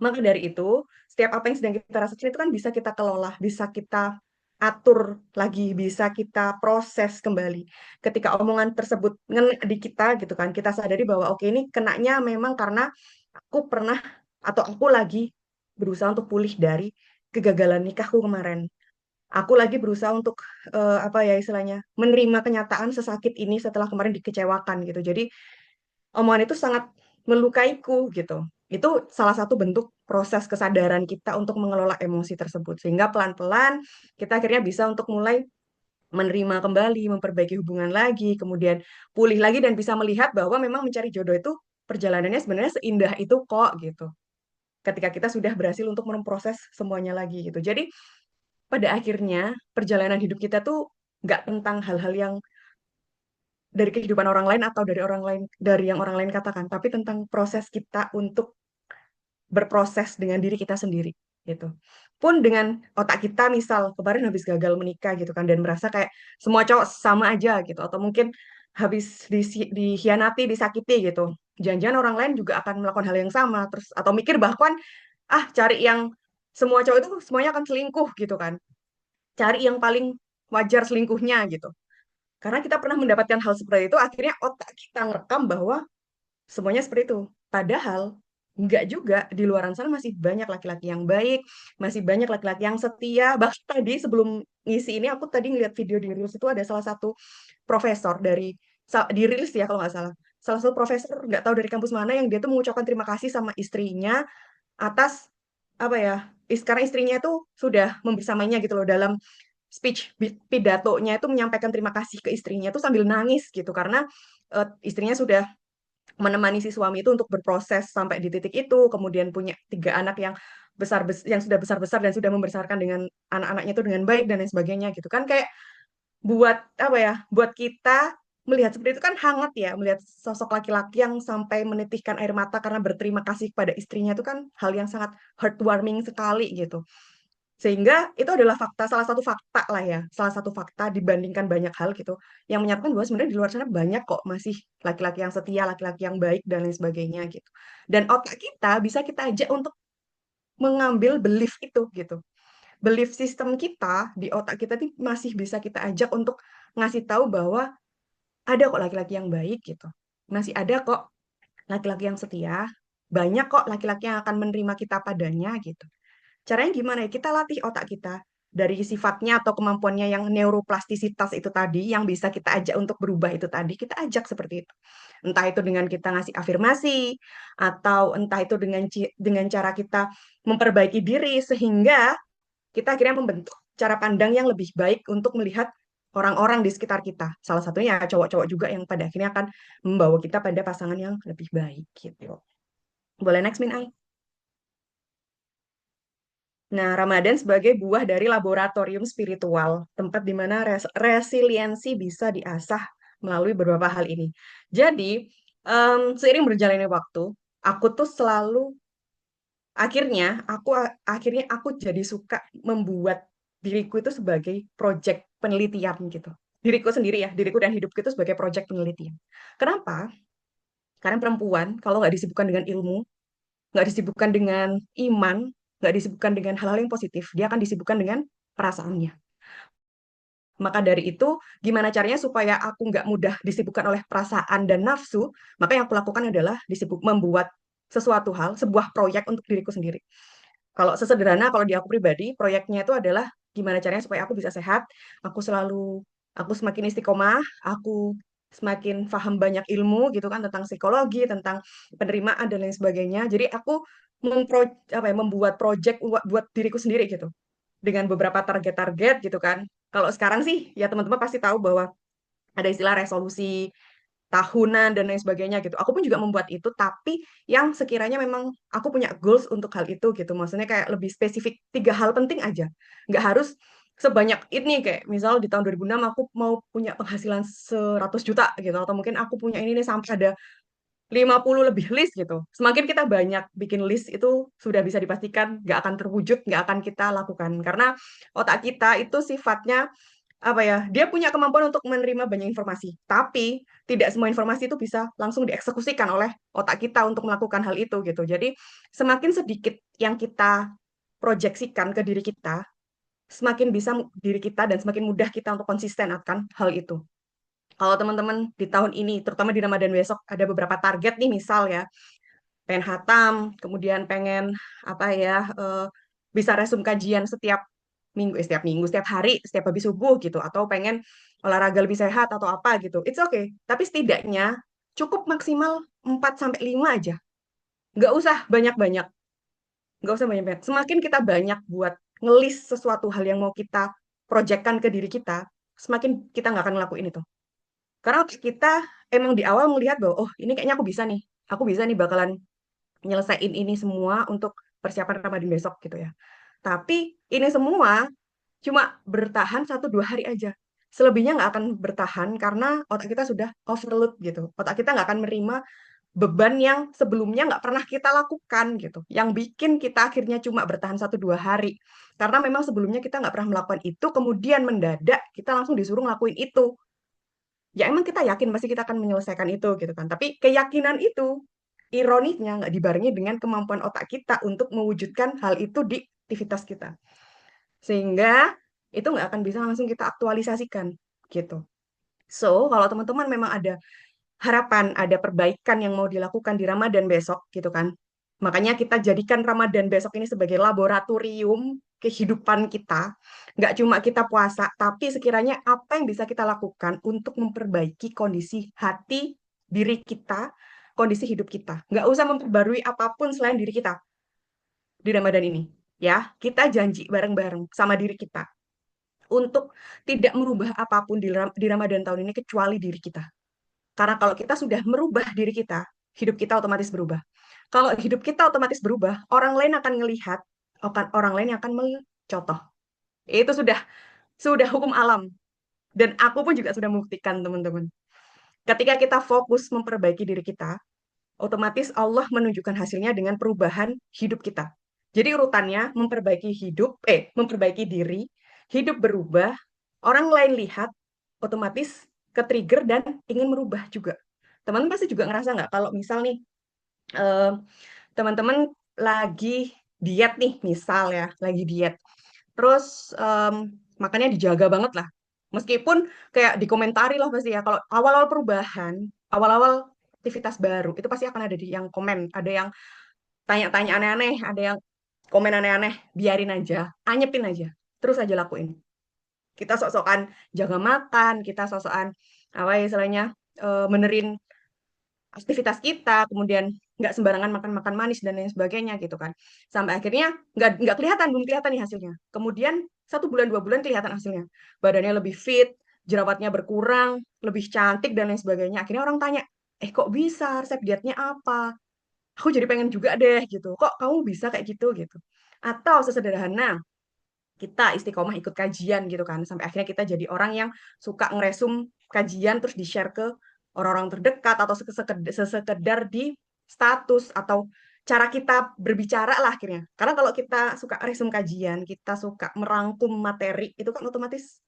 Maka dari itu, setiap apa yang sedang kita rasakan itu kan bisa kita kelola, bisa kita atur lagi, bisa kita proses kembali. Ketika omongan tersebut ngena di kita gitu kan, kita sadari bahwa oke ini kenanya memang karena aku pernah atau aku lagi berusaha untuk pulih dari kegagalan nikahku kemarin. Aku lagi berusaha untuk apa ya istilahnya, menerima kenyataan sesakit ini setelah kemarin dikecewakan gitu. Jadi omongan itu sangat melukaiku gitu. Itu salah satu bentuk proses kesadaran kita untuk mengelola emosi tersebut. Sehingga pelan-pelan kita akhirnya bisa untuk mulai menerima kembali, memperbaiki hubungan lagi, kemudian pulih lagi dan bisa melihat bahwa memang mencari jodoh itu perjalanannya sebenarnya seindah itu kok gitu. Ketika kita sudah berhasil untuk memproses semuanya lagi gitu. Jadi pada akhirnya perjalanan hidup kita tuh nggak tentang hal-hal yang dari kehidupan orang lain atau dari orang lain dari yang orang lain katakan, tapi tentang proses kita untuk berproses dengan diri kita sendiri gitu. Pun dengan otak kita misal kemarin habis gagal menikah gitu kan dan merasa kayak semua cowok sama aja gitu atau mungkin habis dikhianati, disakiti gitu. Jangan-jangan orang lain juga akan melakukan hal yang sama terus atau mikir bahkan cari yang semua cowok itu semuanya akan selingkuh gitu kan. Cari yang paling wajar selingkuhnya gitu. Karena kita pernah mendapatkan hal seperti itu, akhirnya otak kita ngerekam bahwa semuanya seperti itu. Padahal enggak juga, di luar sana masih banyak laki-laki yang baik, masih banyak laki-laki yang setia. Bahkan tadi sebelum ngisi ini, aku tadi ngeliat video di Reels itu ada salah satu profesor di Reels ya kalau nggak salah. Salah satu profesor nggak tahu dari kampus mana yang dia tuh mengucapkan terima kasih sama istrinya atas apa ya, karena istrinya itu sudah membersamainya gitu loh dalam pidatonya itu menyampaikan terima kasih ke istrinya itu sambil nangis gitu karena istrinya sudah menemani si suami itu untuk berproses sampai di titik itu, kemudian punya tiga anak yang yang sudah besar-besar dan sudah membesarkan dengan anak-anaknya itu dengan baik dan lain sebagainya gitu kan kayak buat apa ya, buat kita melihat seperti itu kan hangat ya, melihat sosok laki-laki yang sampai menitihkan air mata karena berterima kasih kepada istrinya itu kan hal yang sangat heartwarming sekali gitu. Sehingga itu adalah fakta, salah satu fakta lah ya, salah satu fakta dibandingkan banyak hal gitu, yang menyatakan bahwa sebenarnya di luar sana banyak kok masih laki-laki yang setia, laki-laki yang baik, dan lain sebagainya gitu. Dan otak kita bisa kita ajak untuk mengambil belief itu gitu. Belief system kita di otak kita tuh masih bisa kita ajak untuk ngasih tahu bahwa ada kok laki-laki yang baik gitu. Masih ada kok laki-laki yang setia, banyak kok laki-laki yang akan menerima kita padanya gitu. Caranya gimana ya? Kita latih otak kita dari sifatnya atau kemampuannya yang neuroplastisitas itu tadi, yang bisa kita ajak untuk berubah itu tadi, kita ajak seperti itu. Entah itu dengan kita ngasih afirmasi, atau entah itu dengan cara kita memperbaiki diri, sehingga kita akhirnya membentuk cara pandang yang lebih baik untuk melihat, orang-orang di sekitar kita. Salah satunya cowok-cowok juga yang pada akhirnya akan membawa kita pada pasangan yang lebih baik gitu. Boleh next, Min Ai? Nah, Ramadan sebagai buah dari laboratorium spiritual, tempat di mana resiliensi bisa diasah melalui beberapa hal ini. Jadi, seiring berjalannya waktu, aku tuh selalu akhirnya aku jadi suka membuat diriku itu sebagai project penelitian gitu. Diriku sendiri ya, diriku dan hidupku itu sebagai project penelitian. Kenapa? Karena perempuan kalau nggak disibukkan dengan ilmu, nggak disibukkan dengan iman, nggak disibukkan dengan hal-hal yang positif, dia akan disibukkan dengan perasaannya. Maka dari itu, gimana caranya supaya aku nggak mudah disibukkan oleh perasaan dan nafsu, maka yang aku lakukan adalah membuat sesuatu hal, sebuah proyek untuk diriku sendiri. Kalau sesederhana, kalau di aku pribadi, proyeknya itu adalah gimana caranya supaya aku bisa sehat, aku selalu, aku semakin istiqomah, aku semakin paham banyak ilmu gitu kan tentang psikologi, tentang penerimaan dan lain sebagainya. Jadi aku membuat proyek buat diriku sendiri gitu dengan beberapa target-target gitu kan. Kalau sekarang sih ya teman-teman pasti tahu bahwa ada istilah resolusi tahunan dan lain sebagainya gitu. Aku pun juga membuat itu, tapi yang sekiranya memang aku punya goals untuk hal itu gitu. Maksudnya kayak lebih spesifik, tiga hal penting aja. Nggak harus sebanyak ini, kayak misal di tahun 2006 aku mau punya penghasilan 100 juta gitu. Atau mungkin aku punya ini nih sampai ada 50 lebih list gitu. Semakin kita banyak bikin list itu sudah bisa dipastikan nggak akan terwujud, nggak akan kita lakukan. Karena otak kita itu sifatnya apa ya, dia punya kemampuan untuk menerima banyak informasi, tapi tidak semua informasi itu bisa langsung dieksekusikan oleh otak kita untuk melakukan hal itu gitu. Jadi semakin sedikit yang kita proyeksikan ke diri kita, semakin bisa diri kita dan semakin mudah kita untuk konsisten akan hal itu. Kalau teman-teman di tahun ini, terutama di Ramadan besok, ada beberapa target nih, misal ya, pengen hatam, kemudian pengen apa ya, bisa resume kajian setiap minggu, setiap hari, setiap habis subuh gitu, atau pengen olahraga lebih sehat atau apa gitu. It's okay. Tapi setidaknya cukup maksimal 4 sampai 5 aja. Nggak usah banyak-banyak. Nggak usah banyak-banyak. Semakin kita banyak buat ngelis sesuatu hal yang mau kita projectkan ke diri kita, semakin kita nggak akan ngelakuin itu. Karena kita emang di awal melihat bahwa, oh ini kayaknya aku bisa nih. Aku bisa nih bakalan nyelesain ini semua untuk persiapan Ramadan besok gitu ya. Tapi ini semua cuma bertahan 1-2 hari aja. Selebihnya nggak akan bertahan karena otak kita sudah overload gitu. Otak kita nggak akan menerima beban yang sebelumnya nggak pernah kita lakukan gitu. Yang bikin kita akhirnya cuma bertahan 1-2 hari. Karena memang sebelumnya kita nggak pernah melakukan itu, kemudian mendadak kita langsung disuruh ngelakuin itu. Ya emang kita yakin pasti kita akan menyelesaikan itu gitu kan. Tapi keyakinan itu, ironisnya nggak dibarengi dengan kemampuan otak kita untuk mewujudkan hal itu di aktivitas kita. Sehingga itu nggak akan bisa langsung kita aktualisasikan gitu. So, kalau teman-teman memang ada harapan, ada perbaikan yang mau dilakukan di Ramadan besok gitu kan. Makanya kita jadikan Ramadan besok ini sebagai laboratorium kehidupan kita. Nggak cuma kita puasa, tapi sekiranya apa yang bisa kita lakukan untuk memperbaiki kondisi hati, diri kita, kondisi hidup kita. Nggak usah memperbarui apapun selain diri kita di Ramadan ini. Ya, kita janji bareng-bareng sama diri kita untuk tidak merubah apapun di Ramadan tahun ini kecuali diri kita. Karena kalau kita sudah merubah diri kita, hidup kita otomatis berubah. Kalau hidup kita otomatis berubah, orang lain akan melihat, orang lain yang akan mencontoh. Itu sudah hukum alam. Dan aku pun juga sudah membuktikan, teman-teman. Ketika kita fokus memperbaiki diri kita, otomatis Allah menunjukkan hasilnya dengan perubahan hidup kita. Jadi urutannya memperbaiki diri, hidup berubah, orang lain lihat, otomatis ke-trigger dan ingin merubah juga. Teman-teman pasti juga ngerasa nggak kalau misal nih, eh, teman-teman lagi diet nih, misal ya, lagi diet. Terus makannya dijaga banget lah. Meskipun kayak dikomentari lah pasti ya, kalau awal-awal perubahan, awal-awal aktivitas baru, itu pasti akan ada yang komen, ada yang tanya-tanya aneh-aneh, ada yang komen aneh-aneh, biarin aja, anyepin aja, terus aja lakuin. Kita sok-sokan jaga makan, kita sok-sokan apa ya istilahnya, benerin aktivitas kita, kemudian nggak sembarangan makan-makan manis dan lain sebagainya gitu kan. Sampai akhirnya belum kelihatan nih hasilnya. Kemudian 1 bulan 2 bulan kelihatan hasilnya. Badannya lebih fit, jerawatnya berkurang, lebih cantik dan lain sebagainya. Akhirnya orang tanya, kok bisa? Resep dietnya apa? Aku jadi pengen juga deh gitu. Kok kamu bisa kayak gitu gitu? Atau sesederhana kita istiqomah ikut kajian gitu kan, sampai akhirnya kita jadi orang yang suka ngeresum kajian terus di-share ke orang-orang terdekat atau sekedar di status atau cara kita berbicara lah akhirnya. Karena kalau kita suka resum kajian, kita suka merangkum materi, itu kan otomatis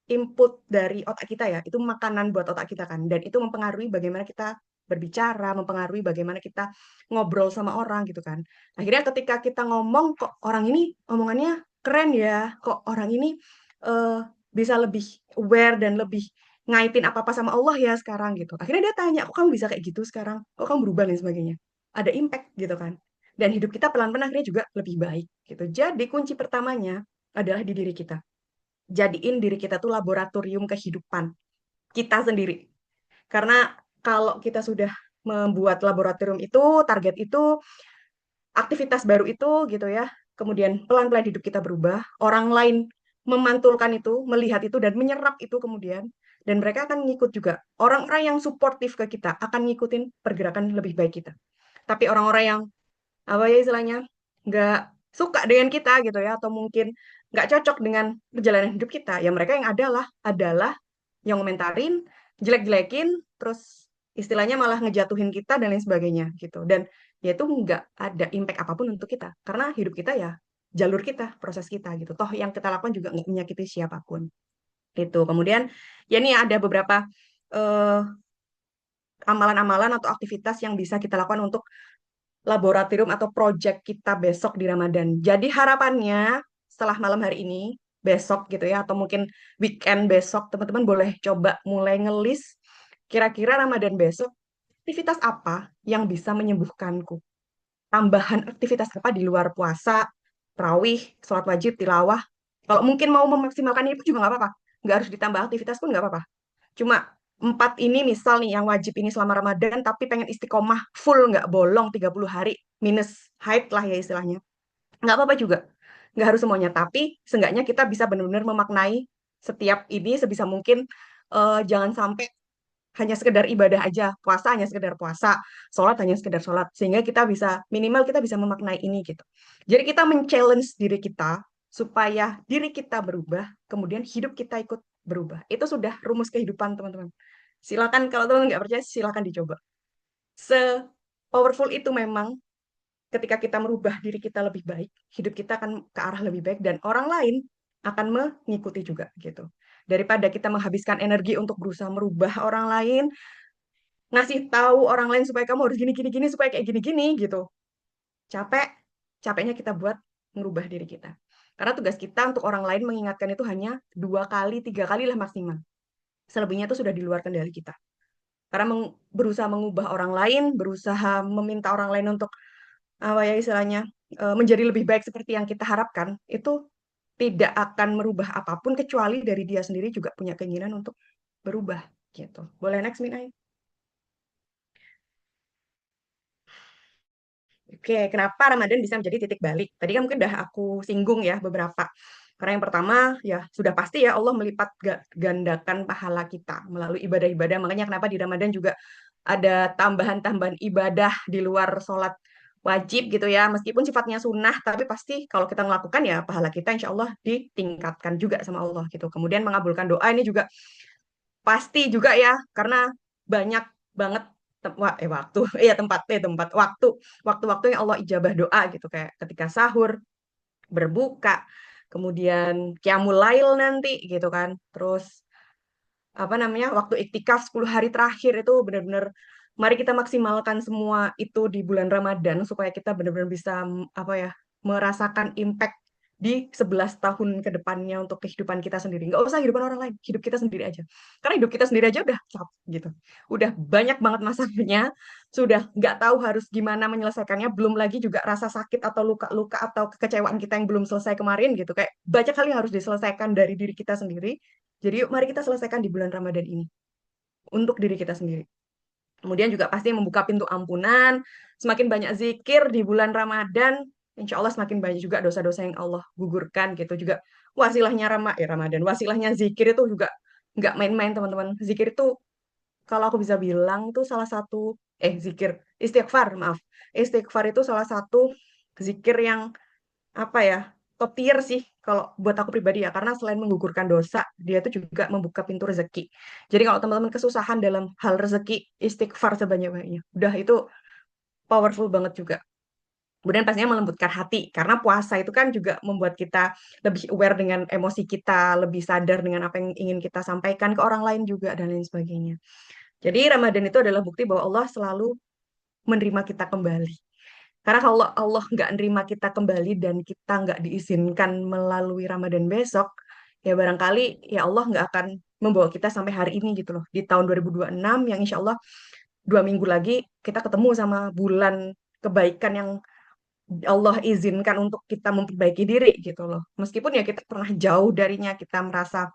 input dari otak kita ya, itu makanan buat otak kita kan, dan itu mempengaruhi bagaimana kita berbicara, mempengaruhi bagaimana kita ngobrol sama orang gitu kan. Akhirnya ketika kita ngomong, kok orang ini omongannya keren ya, kok orang ini eh, bisa lebih aware dan lebih ngaitin apa-apa sama Allah ya sekarang gitu. Akhirnya dia tanya, kok kamu bisa kayak gitu sekarang? Kok kamu berubah dan sebagainya? Ada impact gitu kan. Dan hidup kita pelan-pelan akhirnya juga lebih baik gitu. Jadi kunci pertamanya adalah di diri kita, jadiin diri kita tuh laboratorium kehidupan kita sendiri. Karena kalau kita sudah membuat laboratorium itu, target itu, aktivitas baru itu gitu ya, kemudian pelan-pelan hidup kita berubah, orang lain memantulkan itu, melihat itu dan menyerap itu kemudian, dan mereka akan ngikut juga. Orang-orang yang suportif ke kita akan ngikutin pergerakan lebih baik kita. Tapi orang-orang yang apa ya istilahnya nggak suka dengan kita gitu ya, atau mungkin nggak cocok dengan perjalanan hidup kita, ya mereka yang adalah yang komentarin, jelek-jelekin, terus istilahnya malah ngejatuhin kita dan lain sebagainya gitu. Dan ya itu nggak ada impact apapun untuk kita, karena hidup kita ya jalur kita, proses kita gitu. Toh yang kita lakukan juga nggak menyakiti siapapun. Itu. Kemudian ya ini ada beberapa eh, amalan-amalan atau aktivitas yang bisa kita lakukan untuk laboratorium atau project kita besok di Ramadan. Jadi harapannya setelah malam hari ini, besok gitu ya, atau mungkin weekend besok, teman-teman boleh coba mulai ngelis kira-kira Ramadan besok, aktivitas apa yang bisa menyembuhkanku. Tambahan aktivitas apa di luar puasa, tarawih, sholat wajib, tilawah. Kalau mungkin mau memaksimalkan itu juga nggak apa-apa. Nggak harus ditambah aktivitas pun nggak apa-apa. Cuma empat ini misal nih yang wajib ini selama Ramadan tapi pengen istiqomah full nggak bolong 30 hari minus haid lah ya istilahnya. Nggak apa-apa juga. Nggak harus semuanya. Tapi seenggaknya kita bisa benar-benar memaknai setiap ini sebisa mungkin, jangan sampai hanya sekedar ibadah aja. Puasa hanya sekedar puasa. Sholat hanya sekedar sholat. Sehingga kita bisa, minimal kita bisa memaknai ini gitu. Jadi kita men-challenge diri kita supaya diri kita berubah, kemudian hidup kita ikut berubah. Itu sudah rumus kehidupan, teman-teman. Silakan kalau teman nggak percaya, silakan dicoba. Se-powerful itu memang ketika kita merubah diri kita lebih baik, hidup kita akan ke arah lebih baik dan orang lain akan mengikuti juga gitu. Daripada kita menghabiskan energi untuk berusaha merubah orang lain, ngasih tahu orang lain supaya kamu harus gini gini gini supaya kayak gini gini gitu. Capek, capeknya kita buat merubah diri kita. Karena tugas kita untuk orang lain mengingatkan itu hanya 2 kali, 3 kali lah maksimal. Selebihnya itu sudah di luar kendali kita. Karena berusaha mengubah orang lain, berusaha meminta orang lain untuk apa ya istilahnya, menjadi lebih baik seperti yang kita harapkan, itu tidak akan merubah apapun kecuali dari dia sendiri juga punya keinginan untuk berubah gitu. Boleh next, Minai? Oke, kenapa Ramadan bisa menjadi titik balik? Tadi kan mungkin udah aku singgung ya beberapa. Karena yang pertama ya sudah pasti ya Allah melipat gandakan pahala kita melalui ibadah-ibadah. Makanya kenapa di Ramadan juga ada tambahan-tambahan ibadah di luar sholat wajib gitu ya. Meskipun sifatnya sunnah, tapi pasti kalau kita melakukan ya pahala kita insya Allah ditingkatkan juga sama Allah gitu. Kemudian mengabulkan doa ini juga pasti juga ya, karena banyak banget waktu, iya tempat waktu-waktu yang Allah ijabah doa gitu kayak ketika sahur, berbuka, kemudian qiyamul lail nanti gitu kan. Terus apa namanya? Waktu iktikaf 10 hari terakhir itu benar-benar mari kita maksimalkan semua itu di bulan Ramadan supaya kita benar-benar bisa apa ya? Merasakan impact di 11 tahun ke depannya untuk kehidupan kita sendiri. Nggak usah kehidupan orang lain, hidup kita sendiri aja. Karena hidup kita sendiri aja udah capek gitu. Udah banyak banget masalahnya, sudah nggak tahu harus gimana menyelesaikannya, belum lagi juga rasa sakit atau luka-luka atau kekecewaan kita yang belum selesai kemarin gitu. Kayak banyak hal yang harus diselesaikan dari diri kita sendiri. Jadi yuk mari kita selesaikan di bulan Ramadan ini untuk diri kita sendiri. Kemudian juga pasti membuka pintu ampunan, semakin banyak zikir di bulan Ramadan, insya Allah semakin banyak juga dosa-dosa yang Allah gugurkan gitu juga. Wasilahnya Ramadan, wasilahnya zikir itu juga nggak main-main teman-teman. Zikir itu kalau aku bisa bilang tuh salah satu zikir istighfar, maaf. Istighfar itu salah satu zikir yang apa ya? Top tier sih kalau buat aku pribadi ya, karena selain menggugurkan dosa, dia tuh juga membuka pintu rezeki. Jadi kalau teman-teman kesusahan dalam hal rezeki, istighfar sebanyak-banyaknya. Udah itu powerful banget juga. Kemudian pastinya melembutkan hati, karena puasa itu kan juga membuat kita lebih aware dengan emosi kita, lebih sadar dengan apa yang ingin kita sampaikan ke orang lain juga, dan lain sebagainya. Jadi Ramadan itu adalah bukti bahwa Allah selalu menerima kita kembali. Karena kalau Allah nggak nerima kita kembali dan kita nggak diizinkan melalui Ramadan besok, ya barangkali ya Allah nggak akan membawa kita sampai hari ini gitu loh. Di tahun 2026 yang insya Allah 2 minggu lagi kita ketemu sama bulan kebaikan yang Allah izinkan untuk kita memperbaiki diri gitu loh. Meskipun ya kita pernah jauh darinya, kita merasa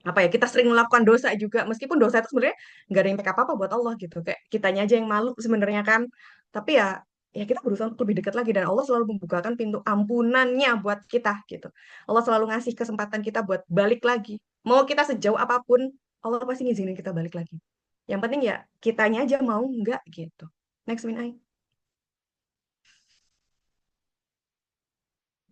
apa ya, kita sering melakukan dosa juga, meskipun dosa itu sebenarnya nggak ada impact apa-apa buat Allah gitu, kayak kitanya aja yang malu sebenarnya kan. Tapi ya ya kita berusaha untuk lebih dekat lagi, dan Allah selalu membukakan pintu ampunannya buat kita gitu. Allah selalu ngasih kesempatan kita buat balik lagi, mau kita sejauh apapun Allah pasti ngizinin kita balik lagi. Yang penting ya kitanya aja mau nggak gitu. Next Minai.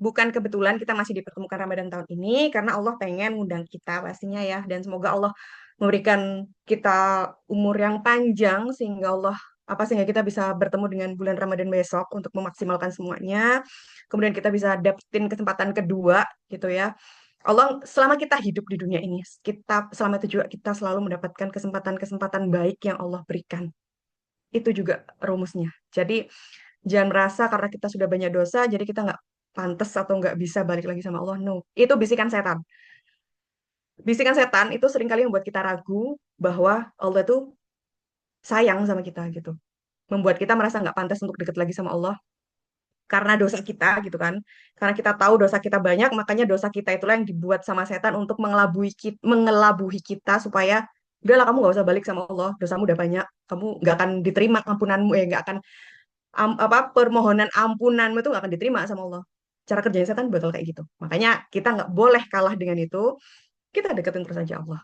Bukan kebetulan kita masih dipertemukan Ramadan tahun ini, karena Allah pengen ngundang kita pastinya ya. Dan semoga Allah memberikan kita umur yang panjang sehingga sehingga kita bisa bertemu dengan bulan Ramadan besok untuk memaksimalkan semuanya. Kemudian kita bisa dapetin kesempatan kedua gitu ya. Allah selama kita hidup di dunia ini, selama itu juga kita selalu mendapatkan kesempatan-kesempatan baik yang Allah berikan. Itu juga rumusnya. Jadi jangan merasa karena kita sudah banyak dosa, jadi kita nggak pantas atau nggak bisa balik lagi sama Allah. No, itu bisikan setan. Bisikan setan itu seringkali membuat kita ragu bahwa Allah tuh sayang sama kita gitu. Membuat kita merasa nggak pantas untuk dekat lagi sama Allah karena dosa kita gitu kan. Karena kita tahu dosa kita banyak, makanya dosa kita itulah yang dibuat sama setan untuk mengelabuhi kita supaya udahlah kamu nggak usah balik sama Allah, dosamu udah banyak, kamu nggak akan diterima ampunanmu, nggak akan permohonan ampunanmu itu nggak akan diterima sama Allah. Cara kerjanya setan bakal kayak gitu. Makanya kita nggak boleh kalah dengan itu. Kita deketin terus aja Allah.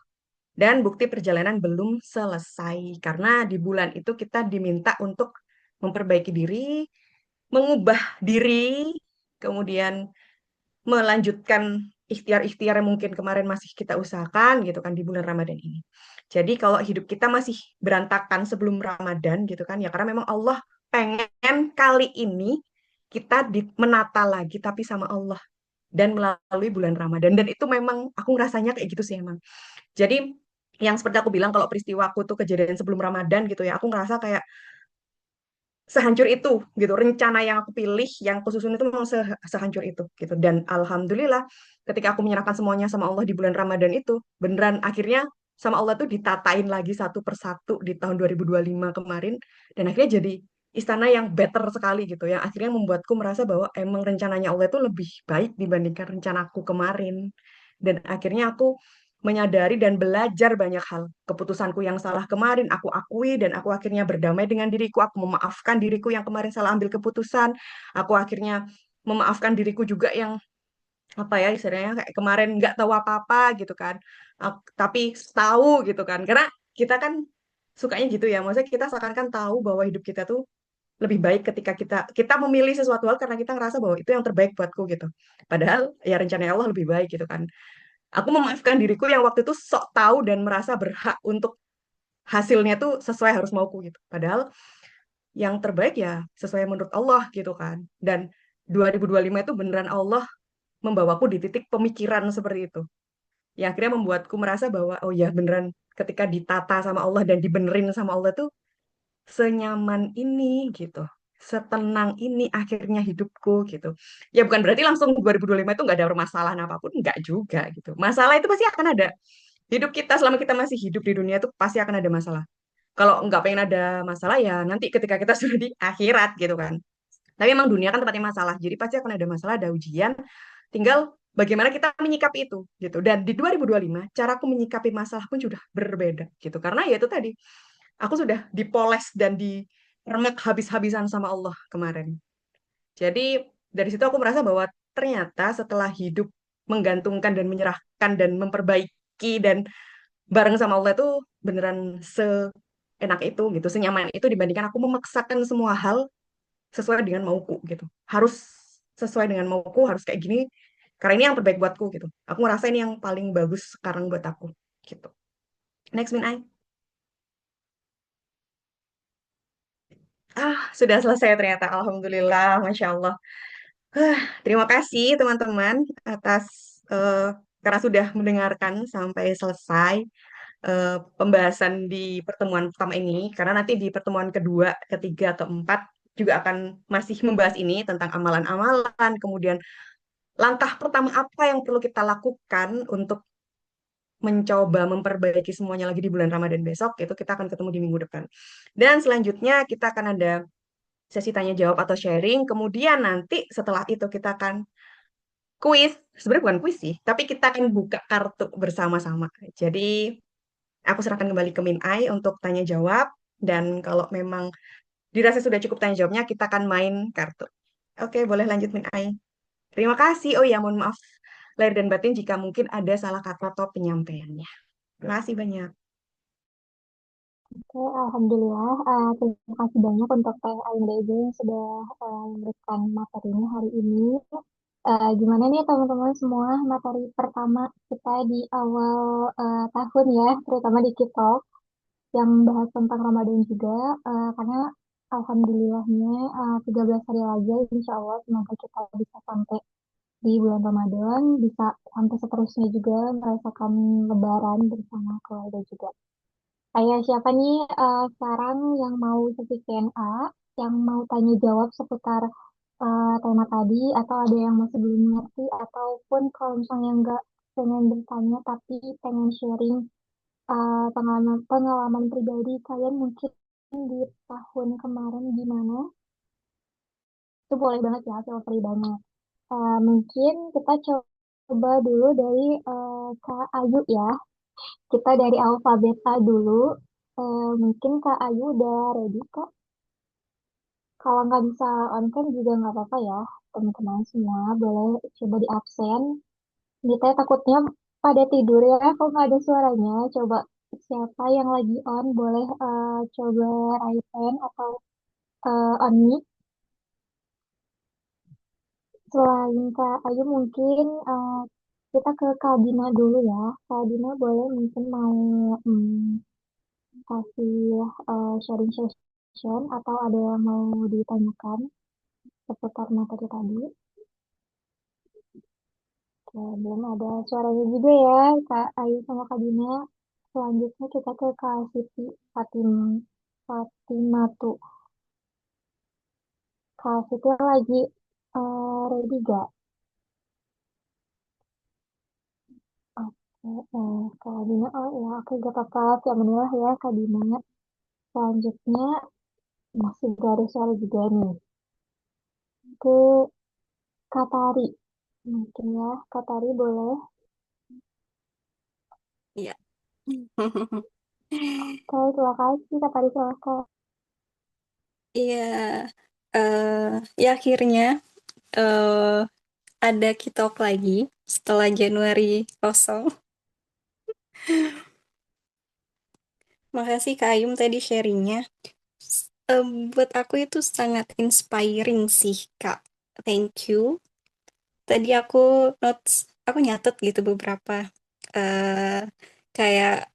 Dan bukti perjalanan belum selesai. Karena di bulan itu kita diminta untuk memperbaiki diri, mengubah diri, kemudian melanjutkan ikhtiar-ikhtiar yang mungkin kemarin masih kita usahakan gitu kan di bulan Ramadan ini. Jadi kalau hidup kita masih berantakan sebelum Ramadan gitu kan ya, karena memang Allah pengen kali ini kita menata lagi tapi sama Allah dan melalui bulan Ramadan, dan itu memang aku ngerasanya kayak gitu sih emang. Jadi yang seperti aku bilang, kalau peristiwaku tuh kejadian sebelum Ramadan gitu ya, aku ngerasa kayak sehancur itu gitu, rencana yang aku pilih yang aku susun itu memang sehancur itu gitu. Dan alhamdulillah ketika aku menyerahkan semuanya sama Allah di bulan Ramadan itu, beneran akhirnya sama Allah tuh ditatain lagi satu persatu di tahun 2025 kemarin, dan akhirnya jadi istana yang better sekali gitu, yang akhirnya membuatku merasa bahwa emang rencananya Allah itu lebih baik dibandingkan rencanaku kemarin. Dan akhirnya aku menyadari dan belajar banyak hal. Keputusanku yang salah kemarin, aku akui dan aku akhirnya berdamai dengan diriku. Aku memaafkan diriku yang kemarin salah ambil keputusan. Aku akhirnya memaafkan diriku juga yang apa ya istilahnya kayak kemarin nggak tahu apa-apa gitu kan. Tapi tahu gitu kan. Karena kita kan sukanya gitu ya. Maksudnya kita seakan-akan tahu bahwa hidup kita tuh lebih baik ketika kita kita memilih sesuatu hal karena kita ngerasa bahwa itu yang terbaik buatku gitu. Padahal ya rencananya Allah lebih baik gitu kan. Aku memaafkan diriku yang waktu itu sok tahu dan merasa berhak untuk hasilnya tuh sesuai harus mauku gitu. Padahal yang terbaik ya sesuai menurut Allah gitu kan. Dan 2025 itu beneran Allah membawaku di titik pemikiran seperti itu. Yang akhirnya membuatku merasa bahwa oh ya beneran ketika ditata sama Allah dan dibenerin sama Allah tuh senyaman ini gitu. Setenang ini akhirnya hidupku gitu. Ya bukan berarti langsung 2025 itu nggak ada permasalahan apapun, nggak juga gitu. Masalah itu pasti akan ada. Hidup kita selama kita masih hidup di dunia itu pasti akan ada masalah. Kalau nggak pengen ada masalah ya nanti ketika kita sudah di akhirat gitu kan. Tapi emang dunia kan tempatnya masalah, jadi pasti akan ada masalah, ada ujian. Tinggal bagaimana kita menyikapi itu gitu. Dan di 2025 caraku menyikapi masalah pun sudah berbeda gitu. Karena ya itu tadi, aku sudah dipoles dan diremek habis-habisan sama Allah kemarin. Jadi dari situ aku merasa bahwa ternyata setelah hidup menggantungkan dan menyerahkan dan memperbaiki dan bareng sama Allah itu beneran seenak itu gitu, senyaman itu dibandingkan aku memaksakan semua hal sesuai dengan mauku gitu. Harus sesuai dengan mauku, harus kayak gini karena ini yang terbaik buatku gitu. Aku ngerasa ini yang paling bagus sekarang buat aku gitu. Next Min Ai. Sudah selesai ternyata. Alhamdulillah, Masya Allah. Terima kasih teman-teman atas eh, karena sudah mendengarkan sampai selesai pembahasan di pertemuan pertama ini. Karena nanti di pertemuan kedua, ketiga, atau empat juga akan masih membahas ini tentang amalan-amalan, kemudian langkah pertama apa yang perlu kita lakukan untuk mencoba memperbaiki semuanya lagi di bulan Ramadan besok, itu kita akan ketemu di minggu depan. Dan selanjutnya kita akan ada sesi tanya jawab atau sharing. Kemudian nanti setelah itu kita akan kuis. Sebenarnya bukan kuis sih, tapi kita akan buka kartu bersama-sama. Jadi aku serahkan kembali ke Min Ai untuk tanya jawab. Dan kalau memang dirasa sudah cukup tanya jawabnya, kita akan main kartu. Oke, boleh lanjut Min Ai. Terima kasih. Oh ya, mohon maaf lahir dan batin jika mungkin ada salah kata atau penyampaiannya. Terima kasih banyak. Oke, Alhamdulillah. Terima kasih banyak untuk Teh Ain Dewi yang sudah memberikan materinya hari ini. Gimana nih teman-teman semua materi pertama kita di awal tahun ya, terutama di TikTok yang bahas tentang Ramadan juga. Karena Alhamdulillahnya 13 hari lagi, insya Allah semoga kita bisa sampai di bulan Ramadan, bisa sampai seterusnya juga merasakan Lebaran bersama keluarga juga. Kayak siapa nih sekarang yang mau sesi Q&A, yang mau tanya jawab seputar tema tadi, atau ada yang masih belum ngerti, ataupun kalau misalnya nggak pengen bertanya tapi pengen sharing pengalaman pengalaman pribadi kalian mungkin di tahun kemarin gimana, itu boleh banget ya, feel free banget. Mungkin kita coba dulu dari Kak Ayu ya. Kita dari alfabet A dulu. Mungkin Kak Ayu udah ready, Kak? Kalau nggak bisa on cam juga nggak apa-apa ya. Teman-teman semua boleh coba di absen. Kita takutnya pada tidur ya, kok nggak ada suaranya. Coba siapa yang lagi on boleh coba raise hand atau on mic. Selain Kak Ayu mungkin kita ke Kak Dina dulu ya. Kak Dina boleh mungkin mau kasih sharing session atau ada yang mau ditanyakan seputar materi tadi. Oke, belum ada suaranya juga ya, Kak Ayu sama Kak Dina. Selanjutnya kita ke Kak Siti Fatima tuh. Kak Siti lagi ready gak? Oke, Kak Dina, oh ya, oke, gak apa-apa. Siap menilai ya, Kak Dina. Selanjutnya, masih gak ada suara juga nih. Ke Katari. Mungkin ya, Katari boleh. Iya. Oke, terima kasih Katari, silahkan. Iya. Ya akhirnya eh ada Kitok lagi setelah Januari kosong. Makasih Kak Ayum tadi sharingnya. Buat aku itu sangat inspiring sih Kak. Thank you. Tadi aku nyatet gitu beberapa eh kayak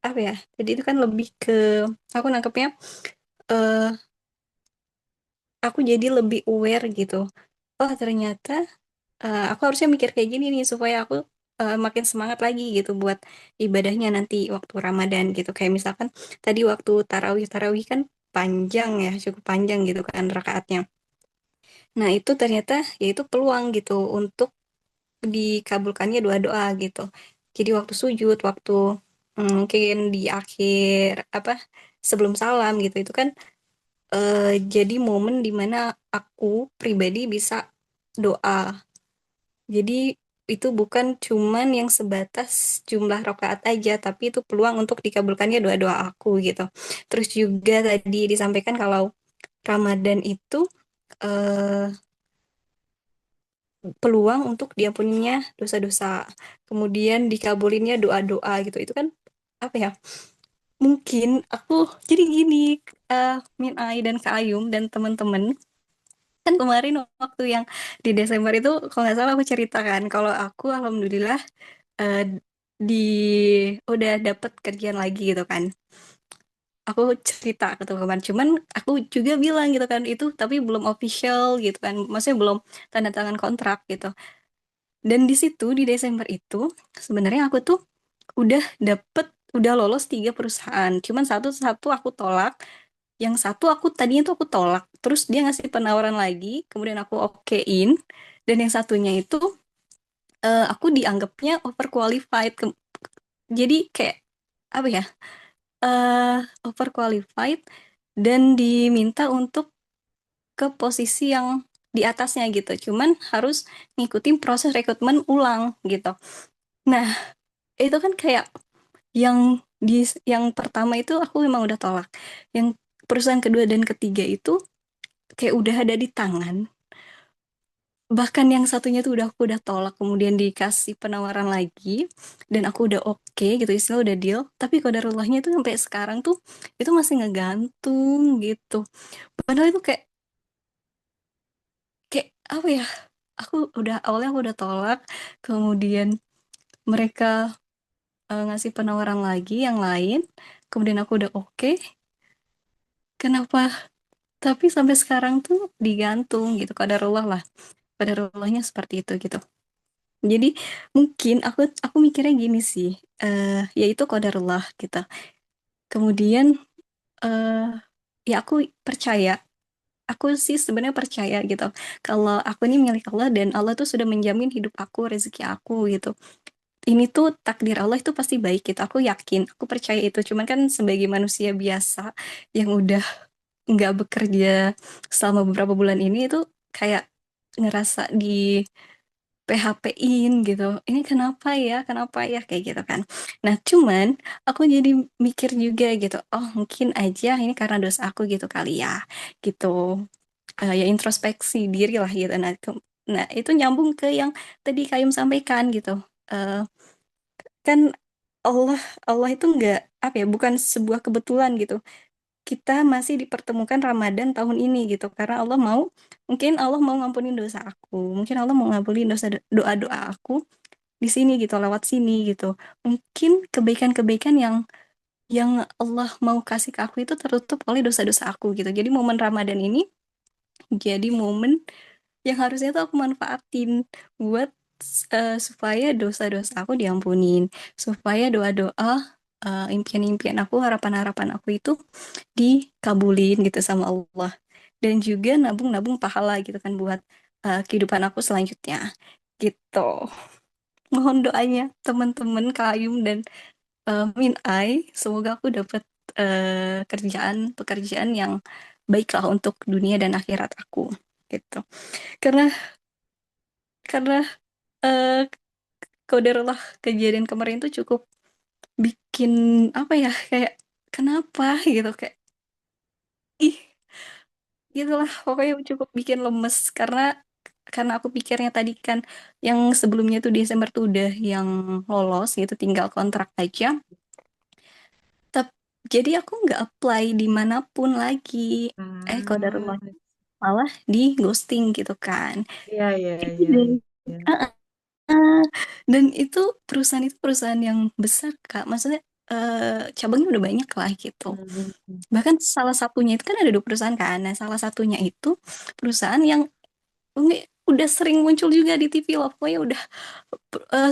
apa ya? Jadi itu kan lebih ke aku nangkepnya eh aku jadi lebih aware gitu. Oh ternyata aku harusnya mikir kayak gini nih supaya aku makin semangat lagi gitu buat ibadahnya nanti waktu Ramadan gitu. Kayak misalkan tadi waktu tarawih kan panjang ya, cukup panjang gitu kan rakaatnya. Nah itu ternyata yaitu peluang gitu untuk dikabulkannya doa-doa gitu. Jadi waktu sujud, waktu mungkin di akhir apa sebelum salam gitu itu kan jadi momen dimana aku pribadi bisa doa. Jadi itu bukan cuman yang sebatas jumlah rakaat aja, tapi itu peluang untuk dikabulkannya doa-doa aku gitu. Terus juga tadi disampaikan kalau Ramadan itu eh, peluang untuk diampuninya dosa-dosa, kemudian dikabulinnya doa-doa gitu. Itu kan apa ya? Mungkin aku jadi gini, Min Ai dan Kak Ayum dan teman-teman, kan kemarin waktu yang di Desember itu kalau nggak salah aku ceritakan kalau aku alhamdulillah eh, di udah dapet kerjaan lagi gitu kan. Aku cerita ke teman-teman, cuman aku juga bilang gitu kan itu tapi belum official gitu kan, maksudnya belum tanda tangan kontrak gitu. Dan di situ di Desember itu sebenarnya aku tuh udah dapet udah lolos 3 perusahaan, cuman satu satu aku tolak, yang satu aku tadinya tuh aku tolak, terus dia ngasih penawaran lagi, kemudian aku okein, dan yang satunya itu aku dianggapnya overqualified. Jadi kayak apa ya, eh overqualified dan diminta untuk ke posisi yang di atasnya gitu. Cuman harus ngikutin proses rekrutmen ulang gitu. Nah, itu kan kayak yang di yang pertama itu aku memang udah tolak. Yang perusahaan kedua dan ketiga itu kayak udah ada di tangan. Bahkan yang satunya tuh udah aku udah tolak, kemudian dikasih penawaran lagi dan aku udah oke gitu, istilah udah deal. Tapi kodarullahnya tuh sampai sekarang tuh itu masih ngegantung gitu. Padahal itu kayak kayak apa ya? Awalnya aku udah tolak, kemudian mereka ngasih penawaran lagi yang lain, kemudian aku udah oke. Kenapa? Tapi sampai sekarang tuh digantung gitu, qadarullah lah. Qadarullahnya seperti itu gitu. Jadi mungkin aku mikirnya gini sih, yaitu qadarullah gitu. Kemudian eh ya aku percaya, aku sih sebenarnya percaya gitu. Kalau aku ini milik Allah dan Allah tuh sudah menjamin hidup aku, rezeki aku gitu. Ini tuh takdir Allah itu pasti baik gitu. Aku yakin, aku percaya itu. Cuman kan sebagai manusia biasa yang udah nggak bekerja selama beberapa bulan ini itu kayak ngerasa di PHP-in gitu. Ini kenapa ya? Kenapa ya? Kayak gitu kan. Nah, cuman aku jadi mikir juga gitu. Oh, mungkin aja ini karena dosa aku gitu kali ya. Gitu. Ya introspeksi diri lah gitu. Nah, itu nyambung ke yang tadi Kayum sampaikan gitu. Eh, kan Allah Allah itu nggak apa ya, bukan sebuah kebetulan gitu. Kita masih dipertemukan Ramadan tahun ini gitu karena Allah mau, mungkin Allah mau ngampunin dosa aku, mungkin Allah mau ngampunin doa-doa aku di sini gitu, lewat sini gitu. Mungkin kebaikan-kebaikan yang Allah mau kasih ke aku itu tertutup oleh dosa-dosa aku gitu. Jadi momen Ramadan ini jadi momen yang harusnya tuh aku manfaatin buat supaya dosa-dosa aku diampunin, supaya doa-doa, impian-impian aku, harapan-harapan aku itu dikabulin gitu sama Allah. Dan juga nabung-nabung pahala gitu kan buat kehidupan aku selanjutnya gitu. Mohon doanya teman-teman Kayum dan Min Ai, semoga aku dapat pekerjaan yang baiklah untuk dunia dan akhirat aku gitu. Karena eh kodarullah kejadian kemarin tuh cukup bikin apa ya, kayak kenapa gitu, kayak ih gitulah pokoknya cukup bikin lemes karena aku pikirnya tadi kan yang sebelumnya tuh Desember tuh udah yang lolos gitu, tinggal kontrak aja. Tep- jadi aku nggak apply dimanapun lagi. Ah, Qadarullah malah di ghosting gitu kan. iya, iya, Itu iya, dan iya. dan itu perusahaan yang besar Kak. Maksudnya cabangnya udah banyak lah gitu. Mhm. Bahkan salah satunya itu kan ada 2 perusahaan kan. Nah, salah satunya itu perusahaan yang udah sering muncul juga di TV lah. Pokoknya udah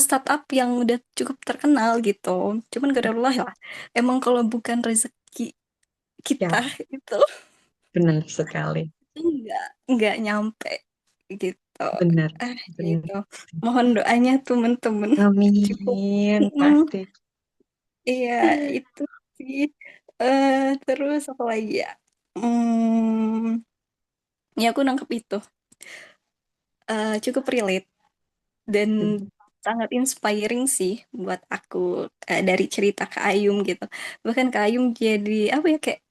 startup yang udah cukup terkenal gitu. Cuman gak ada Allah lah. Emang kalau bukan rezeki kita Ya, itu benar sekali. nggak nyampe gitu. Benar, Gitu. benar. Mohon doanya temen-temen. Cukup. Amin, Mm, pasti. iya, itu sih. Terus apa lagi ya? Hmm, ya aku nangkep itu. Cukup relate dan sangat inspiring sih buat aku, dari cerita Kak Ayum gitu. Bahkan Kak Ayum jadi apa ya, kayak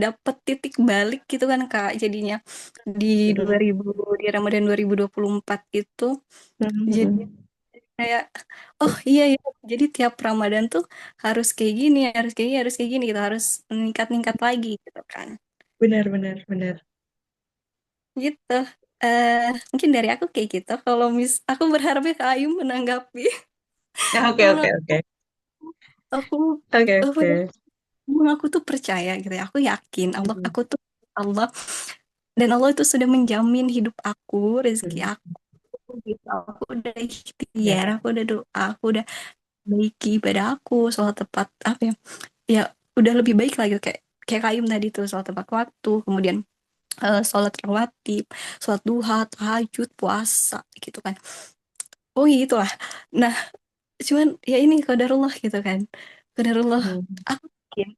dapat titik balik gitu kan Kak jadinya di Mm-mm. 2000 di Ramadan 2024 itu jadi Mm-mm. kayak oh iya ya jadi tiap Ramadan tuh harus kayak gini harus kayak gini harus kayak gini gitu harus meningkat-ningkat lagi gitu kan Benar, benar, benar. gitu eh mungkin dari aku kayak gitu kalau aku berharapnya Kak Ayu menanggapi Ya, oke, karena oke, oke. aku Oke, apa oke. ya emang aku tuh percaya gitu ya aku yakin Allah Mm-mm. aku tuh Allah dan Allah itu sudah menjamin hidup aku rezeki Mm-mm. aku gitu aku udah Ya. ikhtiar aku udah doa aku udah baiki ibadah aku sholat tepat apa ya ya udah lebih baik lagi kayak kayak Kayum tadi tuh sholat tepat waktu kemudian sholat rawatib sholat duha tahajud puasa gitu kan oh gitu lah nah cuman ya ini qadarullah gitu kan qadarullah Mm-mm.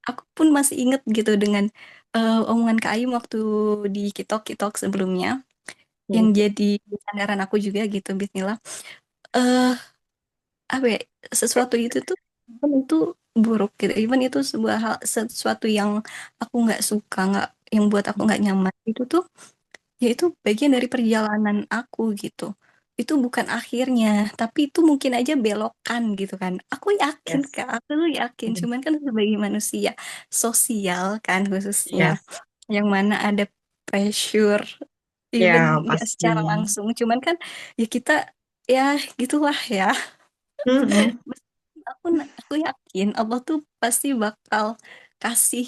aku pun masih inget gitu dengan omongan Kak Ayum waktu di Kitok Kitok sebelumnya yang Mm-mm. jadi sandaran aku juga gitu Bismillah eh apa ya sesuatu itu tuh even itu buruk gitu even itu sebuah hal sesuatu yang aku nggak suka nggak yang buat aku nggak nyaman itu tuh ya itu bagian dari perjalanan aku gitu itu bukan akhirnya tapi itu mungkin aja belokan gitu kan aku yakin Yes. kak aku tuh yakin Mm-mm. cuman kan sebagai manusia sosial kan khususnya Yes. yang mana ada pressure even Ya, nggak pasti. secara langsung cuman kan ya kita ya gitulah ya Mm-mm. aku yakin Allah tuh pasti bakal kasih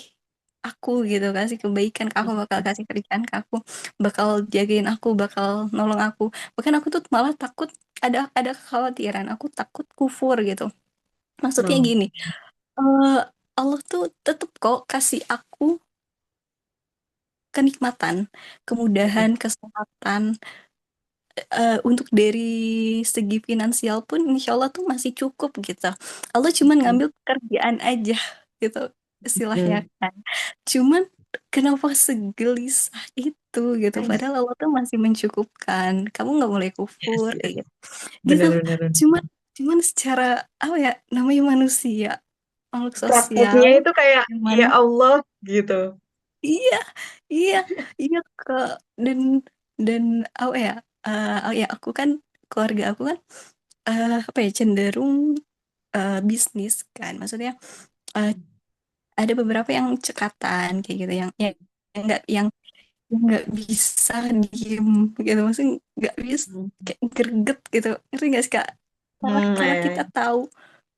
aku gitu kasih kebaikan ke aku bakal kasih kerjaan ke aku bakal jagain aku bakal nolong aku bahkan aku tuh malah takut ada kekhawatiran aku takut kufur gitu maksudnya No. gini eh, Allah tuh tetep kok kasih aku kenikmatan kemudahan kesehatan untuk dari segi finansial pun insya Allah tuh masih cukup gitu. Allah cuman ngambil pekerjaan aja gitu istilahnya Mm-mm. kan. Cuman kenapa segelisah itu gitu. Padahal Allah tuh masih mencukupkan. Kamu nggak boleh Yes, kufur kayak yes. gitu. Gitu. Benar-benar. Cuman cuman secara apa ya namanya manusia makhluk Prakteknya sosial itu kayak, yang ya mana Allah, gitu. iya iya iya ke dan dan apa ya oh ya aku kan keluarga aku kan apa ya cenderung bisnis kan maksudnya eh, ada beberapa yang cekatan kayak gitu yang nggak bisa diem gitu maksudnya nggak bisa kayak greget gitu ngerti nggak sih kak karena Ya, kita ya. tahu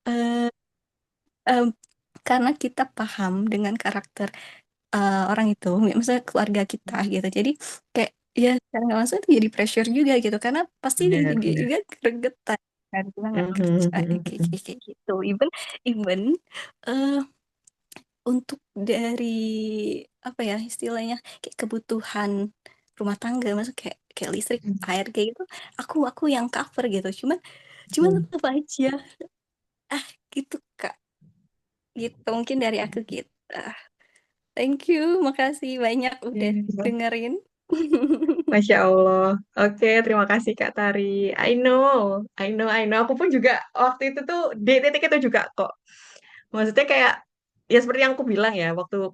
eh, em, karena kita paham dengan karakter orang itu misalnya keluarga kita gitu jadi kayak ya secara nggak langsung itu jadi pressure juga gitu karena pasti Benar, dia benar. juga gregetan kan kita nggak kerja kayak gitu even even eh, untuk dari apa ya istilahnya kayak kebutuhan rumah tangga masuk kayak kayak listrik air kayak gitu aku yang cover gitu cuman tetap aja ah gitu kak gitu mungkin dari aku gitu. Thank you, makasih banyak udah dengerin. Masya Allah. Oke, terima kasih Kak Tari. I know, I know, I know. Aku pun juga waktu itu tuh di titik itu juga kok. Maksudnya kayak ya seperti yang aku bilang ya waktu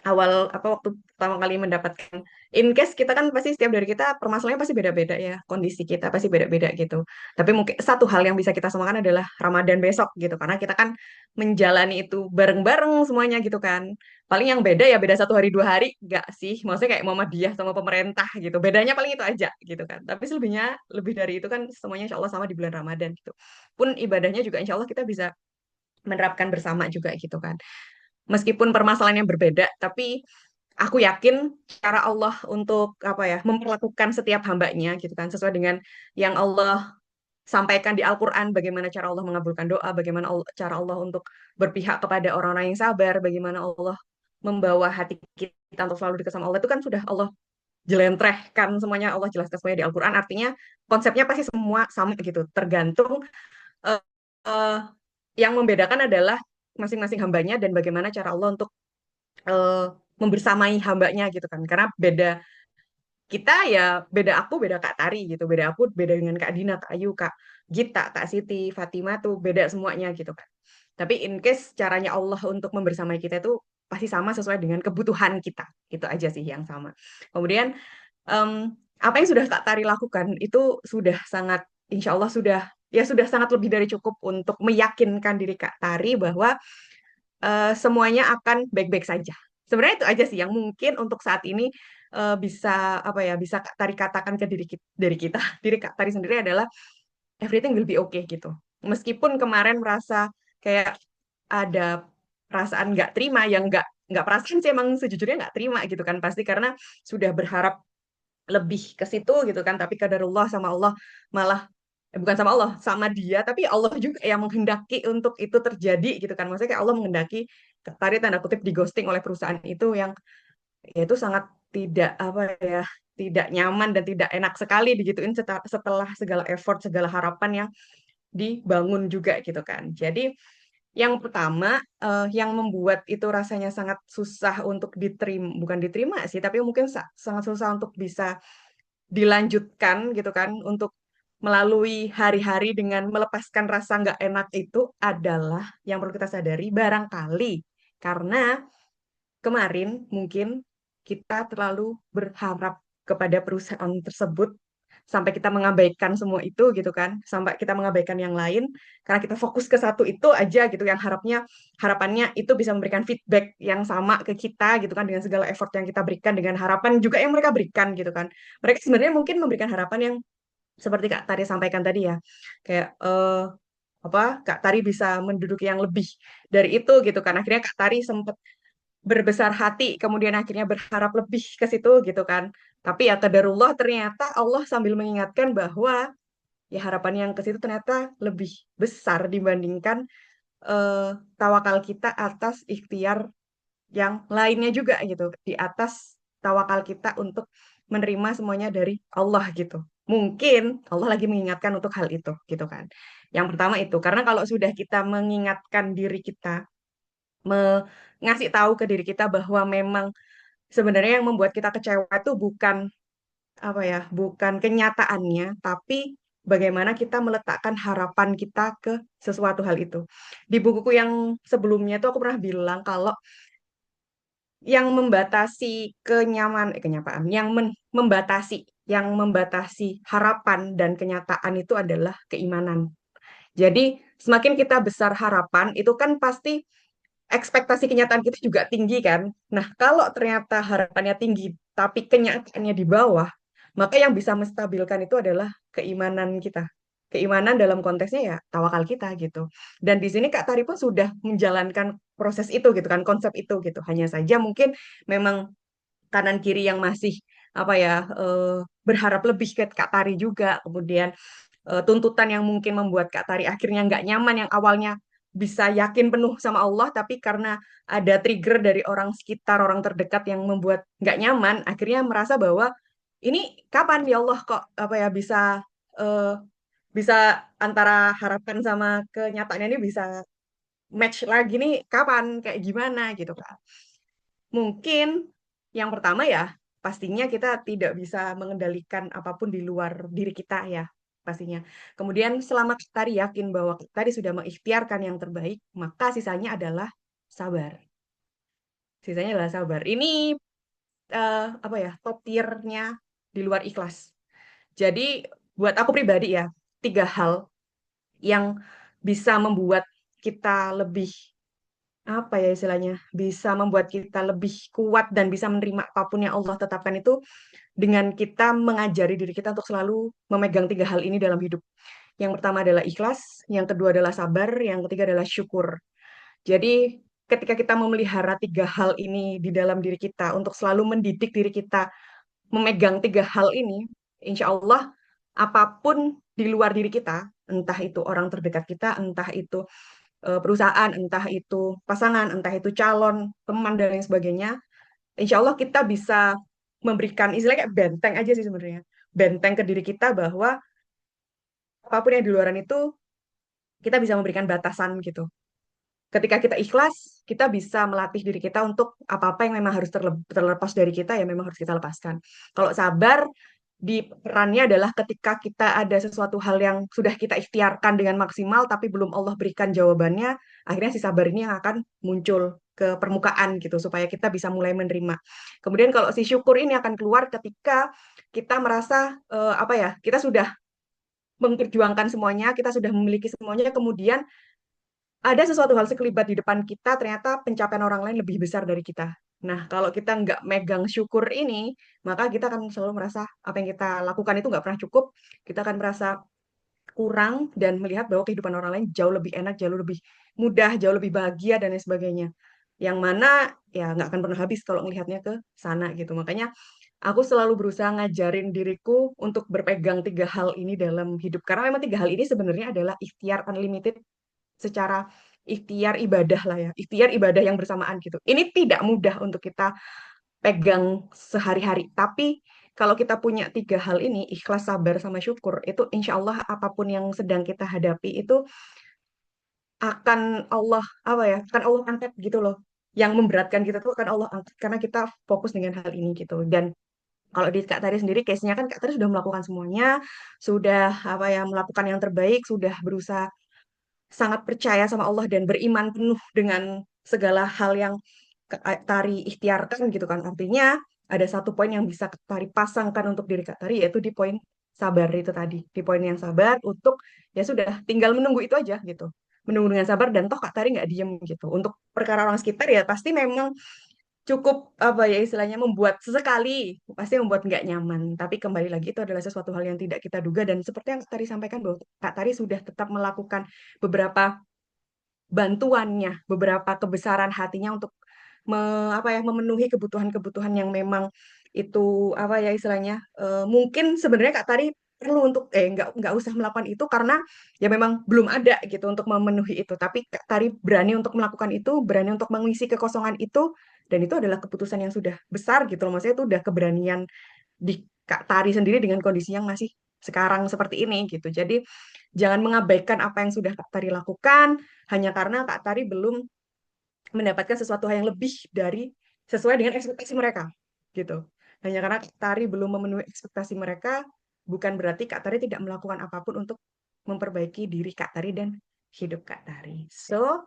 awal apa waktu pertama kali mendapatkan in case kita kan pasti setiap dari kita permasalahannya pasti beda-beda ya kondisi kita pasti beda-beda gitu tapi mungkin satu hal yang bisa kita samakan adalah Ramadan besok gitu karena kita kan menjalani itu bareng-bareng semuanya gitu kan paling yang beda ya beda 1 hari 2 hari enggak sih maksudnya kayak Muhammadiyah sama pemerintah gitu bedanya paling itu aja gitu kan tapi selebihnya lebih dari itu kan semuanya insya Allah sama di bulan Ramadan gitu pun ibadahnya juga insya Allah kita bisa menerapkan bersama juga gitu kan meskipun permasalahan yang berbeda, tapi aku yakin cara Allah untuk apa ya memperlakukan setiap hambanya gitu kan sesuai dengan yang Allah sampaikan di Al-Quran, bagaimana cara Allah mengabulkan doa, bagaimana cara Allah untuk berpihak kepada orang-orang yang sabar, bagaimana Allah membawa hati kita untuk selalu dekat sama Allah itu kan sudah Allah jelentrehkan semuanya Allah jelaskan semuanya di Al-Quran artinya konsepnya pasti semua sama gitu tergantung eh, eh, yang membedakan adalah masing-masing hambanya dan bagaimana cara Allah untuk eh, membersamai hambanya gitu kan karena beda kita ya beda aku beda Kak Tari gitu beda aku beda dengan Kak Dina Kak Ayu Kak Gita Kak Siti Fatima tuh beda semuanya gitu kan tapi in case caranya Allah untuk membersamai kita itu pasti sama sesuai dengan kebutuhan kita. Itu aja sih yang sama. Kemudian em, apa yang sudah Kak Tari lakukan itu sudah sangat, insya Allah sudah, ya sudah sangat lebih dari cukup untuk meyakinkan diri Kak Tari bahwa semuanya akan baik-baik saja. Sebenarnya itu aja sih yang mungkin untuk saat ini bisa apa ya, bisa Kak Tari katakan ke dari kita diri Kak Tari sendiri adalah everything will be okay gitu. Meskipun kemarin merasa kayak ada perasaan nggak terima, yang nggak perasaan sih, emang sejujurnya nggak terima gitu kan, pasti karena sudah berharap lebih ke situ gitu kan, tapi kadarullah sama Allah malah bukan sama Allah, sama dia, tapi Allah juga yang menghendaki untuk itu terjadi gitu kan. Maksudnya kayak Allah menghendaki Tari tanda kutip di ghosting oleh perusahaan itu yang ya itu sangat tidak apa ya, tidak nyaman dan tidak enak sekali digituin setelah segala effort, segala harapan yang dibangun juga gitu kan. Jadi yang pertama, yang membuat itu rasanya sangat susah untuk diterima, bukan diterima sih, tapi mungkin sangat susah untuk bisa dilanjutkan gitu kan, untuk melalui hari-hari dengan melepaskan rasa nggak enak itu adalah yang perlu kita sadari barangkali karena kemarin mungkin kita terlalu berharap kepada perusahaan tersebut sampai kita mengabaikan semua itu gitu kan, sampai kita mengabaikan yang lain karena kita fokus ke satu itu aja gitu, yang harapannya itu bisa memberikan feedback yang sama ke kita gitu kan, dengan segala effort yang kita berikan, dengan harapan juga yang mereka berikan gitu kan. Mereka sebenarnya mungkin memberikan harapan yang seperti Kak Tari sampaikan tadi ya, kayak apa, Kak Tari bisa menduduki yang lebih dari itu gitu kan. Akhirnya Kak Tari sempat berbesar hati, kemudian akhirnya berharap lebih ke situ gitu kan. Tapi ya kadarullah, ternyata Allah sambil mengingatkan bahwa ya harapan yang ke situ ternyata lebih besar dibandingkan eh, tawakal kita atas ikhtiar yang lainnya juga gitu. Di atas tawakal kita untuk menerima semuanya dari Allah gitu. Mungkin Allah lagi mengingatkan untuk hal itu gitu kan. Yang pertama itu, karena kalau sudah kita mengingatkan diri kita, ngasih tahu ke diri kita bahwa memang sebenarnya yang membuat kita kecewa itu bukan apa ya, bukan kenyataannya, tapi bagaimana kita meletakkan harapan kita ke sesuatu hal itu. Di bukuku yang sebelumnya itu aku pernah bilang kalau yang membatasi kenyataan, yang membatasi harapan dan kenyataan itu adalah keimanan. Jadi semakin kita besar harapan, itu kan pasti ekspektasi kenyataan kita juga tinggi kan. Nah, kalau ternyata harapannya tinggi, tapi kenyataannya di bawah, maka yang bisa menstabilkan itu adalah keimanan kita. Keimanan dalam konteksnya ya tawakal kita gitu. Dan di sini Kak Tari pun sudah menjalankan proses itu gitu kan, konsep itu gitu. Hanya saja mungkin memang kanan kiri yang masih apa ya, berharap lebih ke Kak Tari juga. Kemudian tuntutan yang mungkin membuat Kak Tari akhirnya nggak nyaman, yang awalnya bisa yakin penuh sama Allah, tapi karena ada trigger dari orang sekitar, orang terdekat yang membuat nggak nyaman, akhirnya merasa bahwa ini kapan ya Allah kok apa ya eh, bisa antara harapan sama kenyataannya ini bisa match lagi nih, kapan, kayak gimana gitu kan. Mungkin yang pertama ya, pastinya kita tidak bisa mengendalikan apapun di luar diri kita ya, pastinya. Kemudian selama kita tadi yakin bahwa kita tadi sudah mengikhtiarkan yang terbaik, maka sisanya adalah sabar. Sisanya adalah sabar. Ini apa ya, top tier-nya di luar ikhlas. Jadi buat aku pribadi ya, 3 hal yang bisa membuat kita lebih apa ya istilahnya, bisa membuat kita lebih kuat dan bisa menerima apapun yang Allah tetapkan itu dengan kita mengajari diri kita untuk selalu memegang 3 hal ini dalam hidup. Yang pertama adalah ikhlas, yang kedua adalah sabar, yang ketiga adalah syukur. Jadi ketika kita memelihara 3 hal ini di dalam diri kita untuk selalu mendidik diri kita memegang 3 hal ini, insya Allah apapun di luar diri kita, entah itu orang terdekat kita, entah itu perusahaan, entah itu pasangan, entah itu calon, teman, dan lain sebagainya, insya Allah kita bisa memberikan istilahnya kayak benteng aja sih sebenarnya. Benteng ke diri kita bahwa apapun yang di luaran itu, kita bisa memberikan batasan gitu. Ketika kita ikhlas, kita bisa melatih diri kita untuk apa-apa yang memang harus terlepas dari kita, ya memang harus kita lepaskan. Kalau sabar, di perannya adalah ketika kita ada sesuatu hal yang sudah kita ikhtiarkan dengan maksimal tapi belum Allah berikan jawabannya, akhirnya si sabar ini yang akan muncul ke permukaan gitu supaya kita bisa mulai menerima. Kemudian kalau si syukur ini akan keluar ketika kita merasa apa ya, kita sudah memperjuangkan semuanya, kita sudah memiliki semuanya, kemudian ada sesuatu hal sekelibat di depan kita, ternyata pencapaian orang lain lebih besar dari kita. Nah, kalau kita nggak megang syukur ini, maka kita akan selalu merasa apa yang kita lakukan itu nggak pernah cukup. Kita akan merasa kurang dan melihat bahwa kehidupan orang lain jauh lebih enak, jauh lebih mudah, jauh lebih bahagia, dan lain sebagainya. Yang mana ya nggak akan pernah habis kalau melihatnya ke sana gitu. Makanya aku selalu berusaha ngajarin diriku untuk berpegang tiga hal ini dalam hidup. Karena memang tiga hal ini sebenarnya adalah ikhtiar unlimited secara ikhtiar ibadah lah ya, ikhtiar ibadah yang bersamaan gitu. Ini tidak mudah untuk kita pegang sehari-hari, tapi kalau kita punya tiga hal ini, ikhlas, sabar, sama syukur, itu insya Allah apapun yang sedang kita hadapi itu akan Allah apa ya, akan Allah angkat gitu loh. Yang memberatkan kita tuh akan Allah angkat karena kita fokus dengan hal ini gitu. Dan kalau di Kak Tari sendiri, case-nya kan Kak Tari sudah melakukan semuanya, sudah apa ya, melakukan yang terbaik, sudah berusaha sangat percaya sama Allah dan beriman penuh dengan segala hal yang Kak Tari ikhtiarkan gitu kan. Artinya ada satu poin yang bisa Kak Tari pasangkan untuk diri Kak Tari yaitu di poin sabar itu tadi. Di poin yang sabar untuk ya sudah tinggal menunggu itu aja gitu. Menunggu dengan sabar dan toh Kak Tari nggak diem gitu. Untuk perkara orang sekitar ya pasti memang cukup apa ya istilahnya membuat sesekali pasti membuat nggak nyaman. Tapi kembali lagi itu adalah sesuatu hal yang tidak kita duga dan seperti yang Kak Tari sampaikan bahwa Kak Tari sudah tetap melakukan beberapa bantuannya, beberapa kebesaran hatinya untuk apa ya memenuhi kebutuhan-kebutuhan yang memang itu apa ya istilahnya mungkin sebenarnya Kak Tari perlu untuk nggak usah melakukan itu karena ya memang belum ada gitu untuk memenuhi itu tapi Kak Tari berani untuk melakukan itu berani untuk mengisi kekosongan itu dan itu adalah keputusan yang sudah besar gitu loh maksudnya itu udah keberanian di Kak Tari sendiri dengan kondisi yang masih sekarang seperti ini gitu jadi jangan mengabaikan apa yang sudah Kak Tari lakukan hanya karena Kak Tari belum mendapatkan sesuatu hal yang lebih dari sesuai dengan ekspektasi mereka gitu. Hanya karena Kak Tari belum memenuhi ekspektasi mereka, bukan berarti Kak Tari tidak melakukan apapun untuk memperbaiki diri Kak Tari dan hidup Kak Tari. So,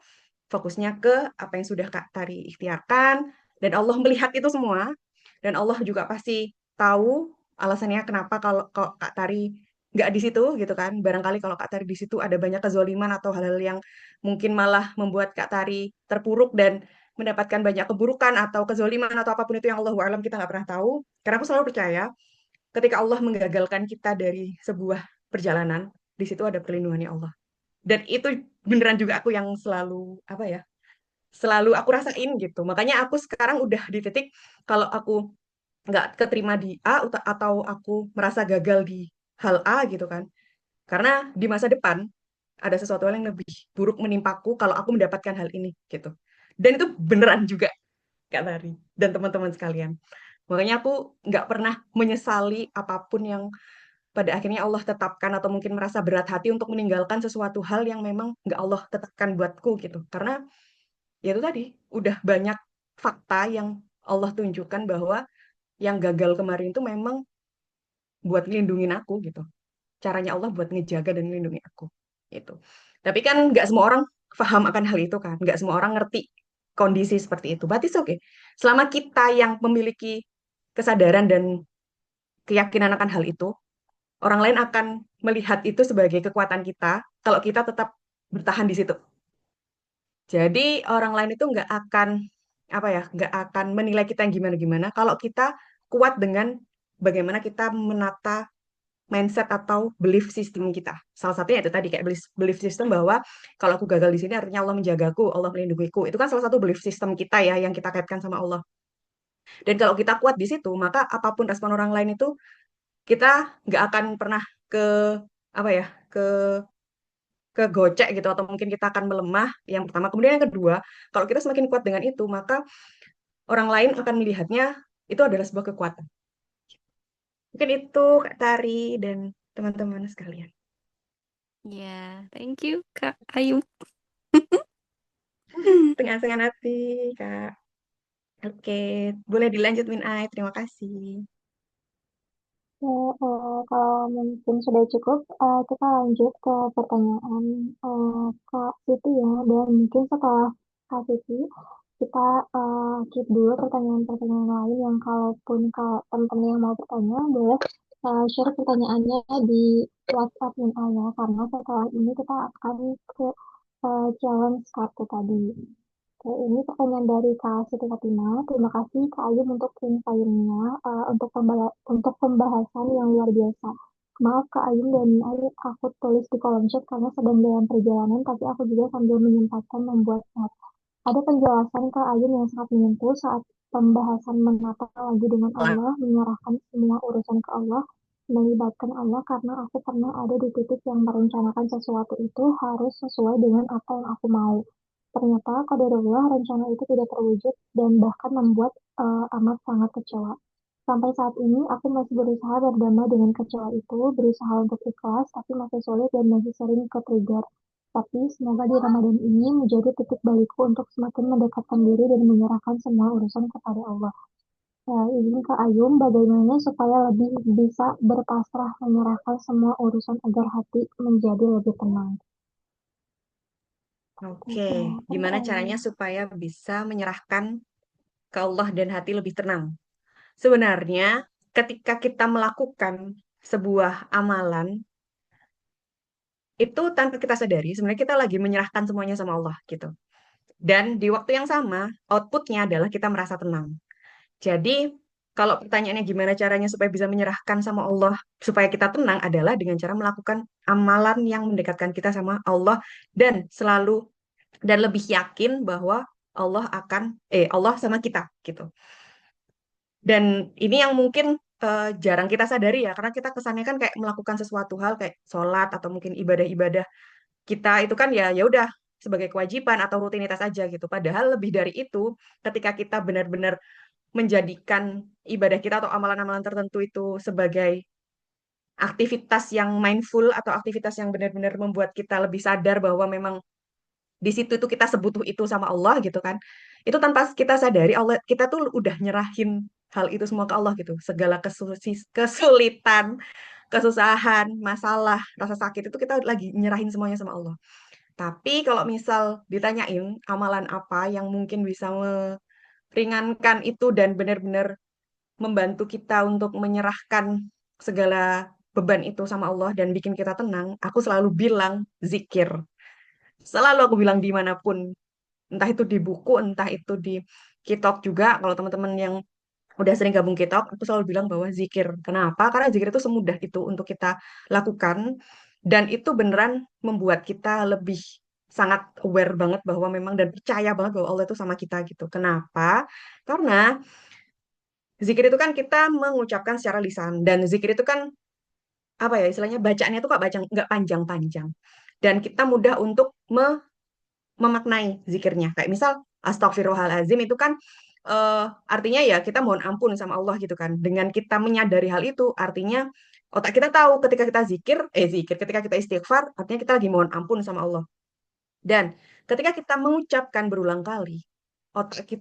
fokusnya ke apa yang sudah Kak Tari ikhtiarkan, dan Allah melihat itu semua, dan Allah juga pasti tahu alasannya kenapa kalau Kak Tari nggak di situ gitu kan. Barangkali kalau Kak Tari di situ ada banyak kezoliman atau hal-hal yang mungkin malah membuat Kak Tari terpuruk dan mendapatkan banyak keburukan atau kezoliman atau apapun itu yang Allah alam kita nggak pernah tahu. Karena aku selalu percaya ketika Allah menggagalkan kita dari sebuah perjalanan, di situ ada perlindungannya Allah. Dan itu beneran juga aku yang selalu apa ya, selalu aku rasain gitu. Makanya aku sekarang udah di titik kalau aku nggak keterima di A atau aku merasa gagal di hal A gitu kan. Karena di masa depan ada sesuatu hal yang lebih buruk menimpaku kalau aku mendapatkan hal ini gitu. Dan itu beneran juga Kak Tari dan teman-teman sekalian. Makanya aku nggak pernah menyesali apapun yang pada akhirnya Allah tetapkan atau mungkin merasa berat hati untuk meninggalkan sesuatu hal yang memang nggak Allah tetapkan buatku gitu. Karena ya itu tadi, udah banyak fakta yang Allah tunjukkan bahwa yang gagal kemarin itu memang buat ngelindungin aku gitu. Caranya Allah buat ngejaga dan ngelindungi aku. Gitu. Tapi kan nggak semua orang paham akan hal itu kan. Nggak semua orang ngerti kondisi seperti itu. But it's okay. Selama kita yang memiliki kesadaran dan keyakinan akan hal itu, orang lain akan melihat itu sebagai kekuatan kita kalau kita tetap bertahan di situ. Jadi orang lain itu nggak akan apa ya, nggak akan menilai kita yang gimana-gimana kalau kita kuat dengan bagaimana kita menata mindset atau belief system kita. Salah satunya itu tadi kayak belief system bahwa kalau aku gagal di sini artinya Allah menjagaku, Allah melindungiku. Itu kan salah satu belief system kita ya yang kita kaitkan sama Allah. Dan kalau kita kuat di situ, maka apapun respon orang lain itu kita nggak akan pernah ke apa ya, ke gocek gitu atau mungkin kita akan melemah yang pertama. Kemudian yang kedua, kalau kita semakin kuat dengan itu, maka orang lain akan melihatnya itu adalah sebuah kekuatan. Mungkin itu Kak Tari dan teman-teman sekalian. Ya, thank you, Kak Ayu. Dengan senang hati, Kak. Oke, boleh dilanjut Min Ai. Terima kasih. Ya, kalau mungkin sudah cukup, kita lanjut ke pertanyaan Kak Siti ya. Dan mungkin setelah Kak Siti, kita keep dulu pertanyaan-pertanyaan lain yang kalaupun kalau teman-teman yang mau bertanya, boleh share pertanyaannya di WhatsApp ya, karena setelah ini kita akan ke challenge kartu tadi. Oke, ini pertanyaan dari Kak Siti Fatima. Terima kasih Kak Ayub untuk insight-nya, untuk pembahasan yang luar biasa. Maaf Kak Ayub dan Ayub, aku tulis di kolom chat karena sedang dalam perjalanan, tapi aku juga sambil menyempatkan membuat notes. Ada penjelasan Kak Ayub yang sangat menyentuh saat pembahasan menata lagi dengan Allah, menyerahkan semua urusan ke Allah, melibatkan Allah karena aku pernah ada di titik yang merencanakan sesuatu itu harus sesuai dengan apa yang aku mau. Ternyata qadarullah rencana itu tidak terwujud dan bahkan membuat amat sangat kecewa. Sampai saat ini aku masih berusaha berdamai dengan kecewa itu, berusaha untuk ikhlas, tapi masih sulit dan masih sering ke-trigger. Tapi semoga di Ramadan ini menjadi titik balikku untuk semakin mendekatkan diri dan menyerahkan semua urusan kepada Allah. Ini Kak Ayum, bagaimana supaya lebih bisa berpasrah menyerahkan semua urusan agar hati menjadi lebih tenang. Oke, Silakan Kak gimana caranya Ayum. supaya bisa menyerahkan ke Allah dan hati lebih tenang? Sebenarnya, ketika kita melakukan sebuah amalan, itu tanpa kita sadari, sebenarnya kita lagi menyerahkan semuanya sama Allah gitu. Dan di waktu yang sama, outputnya adalah kita merasa tenang. Jadi, kalau pertanyaannya gimana caranya supaya bisa menyerahkan sama Allah, supaya kita tenang adalah dengan cara melakukan amalan yang mendekatkan kita sama Allah dan selalu dan lebih yakin bahwa Allah sama kita gitu. Dan ini yang mungkin jarang kita sadari ya, karena kita kesannya kan kayak melakukan sesuatu hal kayak sholat atau mungkin ibadah-ibadah kita itu kan ya udah sebagai kewajiban atau rutinitas aja gitu. Padahal lebih dari itu, ketika kita benar-benar menjadikan ibadah kita atau amalan-amalan tertentu itu sebagai aktivitas yang mindful atau aktivitas yang benar-benar membuat kita lebih sadar bahwa memang di situ itu kita sebutuh itu sama Allah gitu kan. Itu tanpa kita sadari Allah kita tuh udah nyerahin hal itu semua ke Allah gitu. Segala kesulitan, kesusahan, masalah, rasa sakit itu kita lagi nyerahin semuanya sama Allah. Tapi kalau misal ditanyain amalan apa yang mungkin bisa meringankan itu dan benar-benar membantu kita untuk menyerahkan segala beban itu sama Allah dan bikin kita tenang, aku selalu bilang zikir. Selalu aku bilang dimanapun, entah itu di buku, entah itu di kitab juga, kalau teman-teman yang udah sering gabung kitab, aku selalu bilang bahwa zikir. Kenapa? Karena zikir itu semudah itu untuk kita lakukan, dan itu beneran membuat kita lebih sangat aware banget bahwa memang dan percaya banget bahwa Allah itu sama kita gitu. Kenapa? Karena zikir itu kan kita mengucapkan secara lisan, dan zikir itu kan apa ya istilahnya bacaannya tuh nggak panjang-panjang, dan kita mudah untuk memaknai zikirnya. Kayak misal astagfirullahalazim itu kan artinya ya kita mohon ampun sama Allah gitu kan. Dengan kita menyadari hal itu artinya otak kita tahu ketika kita ketika kita istighfar artinya kita lagi mohon ampun sama Allah. Dan ketika kita mengucapkan berulang kali,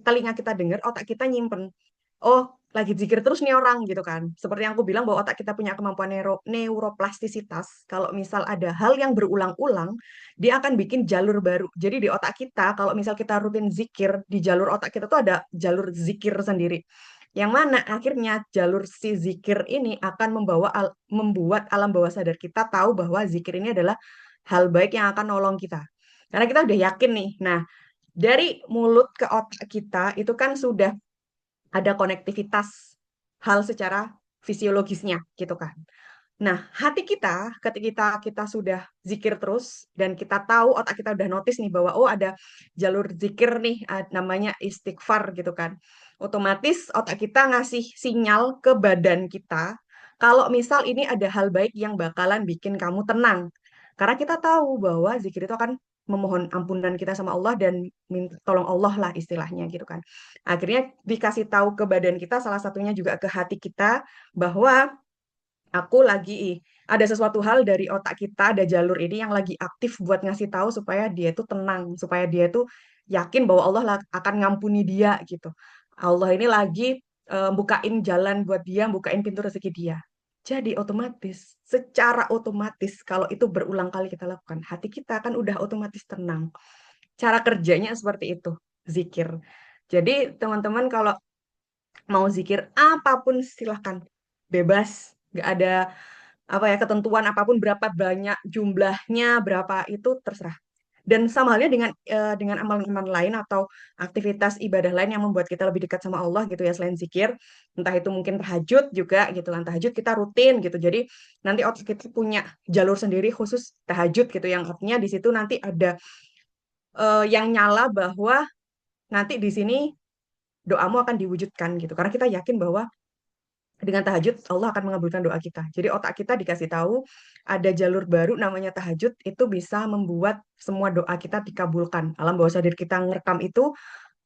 telinga kita dengar, otak kita nyimpen. Oh, lagi zikir terus nih orang gitu kan. Seperti yang aku bilang bahwa otak kita punya kemampuan neuroplastisitas. Kalau misal ada hal yang berulang-ulang, dia akan bikin jalur baru. Jadi di otak kita, kalau misal kita rutin zikir, di jalur otak kita tuh ada jalur zikir sendiri. Yang mana akhirnya jalur si zikir ini akan membuat alam bawah sadar kita tahu bahwa zikir ini adalah hal baik yang akan nolong kita. Karena kita udah yakin nih. Nah, dari mulut ke otak kita itu kan sudah ada konektivitas hal secara fisiologisnya gitu kan. Nah, hati kita ketika kita sudah zikir terus dan kita tahu otak kita udah notice nih bahwa oh ada jalur zikir nih namanya istighfar gitu kan. Otomatis otak kita ngasih sinyal ke badan kita kalau misal ini ada hal baik yang bakalan bikin kamu tenang. Karena kita tahu bahwa zikir itu akan memohon ampunan kita sama Allah dan minta tolong Allah lah istilahnya gitu kan. Akhirnya dikasih tahu ke badan kita, salah satunya juga ke hati kita bahwa aku lagi ada sesuatu hal dari otak kita, ada jalur ini yang lagi aktif buat ngasih tahu supaya dia tuh tenang, supaya dia tuh yakin bahwa Allah akan ngampuni dia gitu. Allah ini lagi bukain jalan buat dia, bukain pintu rezeki dia. Jadi otomatis, secara otomatis kalau itu berulang kali kita lakukan, hati kita kan udah otomatis tenang. Cara kerjanya seperti itu, zikir. Jadi teman-teman kalau mau zikir apapun silahkan, bebas, nggak ada apa ya ketentuan apapun berapa banyak jumlahnya, berapa itu terserah. Dan sama halnya dengan amalan-amalan lain atau aktivitas ibadah lain yang membuat kita lebih dekat sama Allah gitu ya selain zikir. Entah itu mungkin tahajud juga gitu kan. Tahajud kita rutin gitu. Jadi nanti otak kita punya jalur sendiri khusus tahajud gitu yang artinya di situ nanti ada yang nyala bahwa nanti di sini doamu akan diwujudkan gitu. Karena kita yakin bahwa dengan tahajud Allah akan mengabulkan doa kita. Jadi otak kita dikasih tahu ada jalur baru namanya tahajud itu bisa membuat semua doa kita dikabulkan. Alam bawah sadar kita ngerekam itu,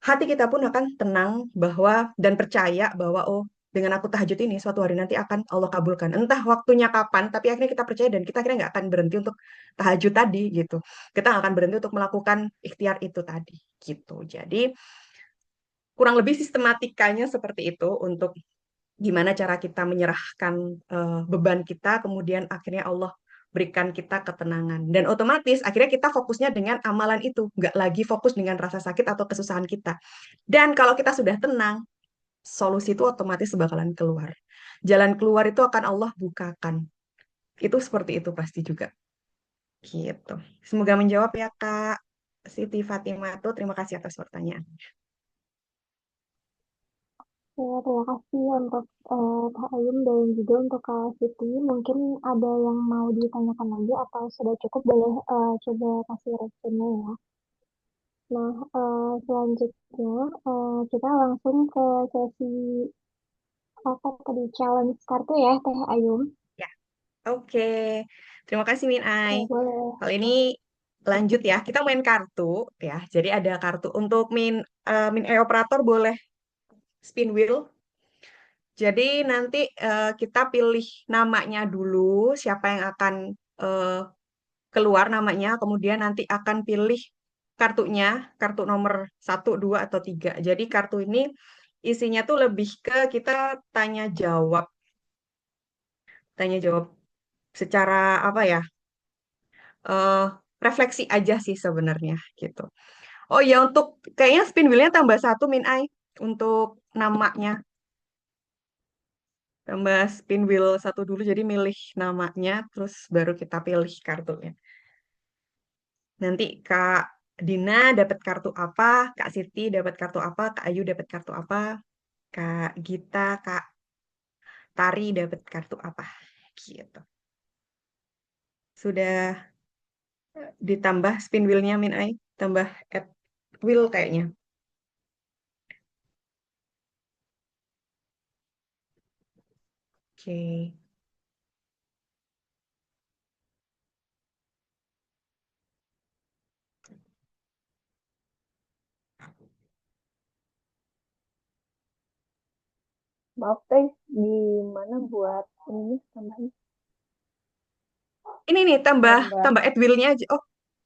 hati kita pun akan tenang bahwa dan percaya bahwa oh dengan aku tahajud ini suatu hari nanti akan Allah kabulkan. Entah waktunya kapan, tapi akhirnya kita percaya dan kita akhirnya nggak akan berhenti untuk tahajud tadi gitu. Kita nggak akan berhenti untuk melakukan ikhtiar itu tadi gitu. Jadi kurang lebih sistematikanya seperti itu untuk gimana cara kita menyerahkan beban kita, kemudian akhirnya Allah berikan kita ketenangan. Dan otomatis akhirnya kita fokusnya dengan amalan itu, nggak lagi fokus dengan rasa sakit atau kesusahan kita. Dan kalau kita sudah tenang, solusi itu otomatis bakalan keluar. Jalan keluar itu akan Allah bukakan. Itu seperti itu pasti juga. Gitu. Semoga menjawab ya Kak Siti Fatimah tuh. Terima kasih atas pertanyaan. Ya, terima kasih untuk Kak Ayun dan juga untuk Kak Siti. Mungkin ada yang mau ditanyakan lagi atau sudah cukup boleh coba kasih responnya ya. Nah, selanjutnya kita langsung ke sesi apa tadi challenge kartu ya, Teh Ayun. Ya, oke. Terima kasih Min Ai. Oke, boleh. Kali ini lanjut ya, kita main kartu ya. Jadi ada kartu untuk Min AI operator boleh spin wheel. Jadi nanti kita pilih namanya dulu, siapa yang akan eh, keluar namanya, kemudian nanti akan pilih kartunya, kartu nomor 1, 2, atau 3. Jadi kartu ini isinya tuh lebih ke kita tanya jawab secara apa ya, eh, refleksi aja sih sebenarnya gitu. Oh ya, untuk kayaknya spin wheel-nya tambah 1 Min Ai untuk namanya. Tambah spin wheel 1 dulu, jadi milih namanya, terus baru kita pilih kartunya. Nanti Kak Dina dapat kartu apa, Kak Siti dapat kartu apa, Kak Ayu dapat kartu apa, Kak Gita, Kak Tari dapat kartu apa. Gitu. Sudah ditambah spin wheel-nya Min Ai, tambah add wheel kayaknya. Oke. Maaf teh, gimana buat ini tambahin Ini nih tambah nambah? tambah add wheel-nya aja. Oh,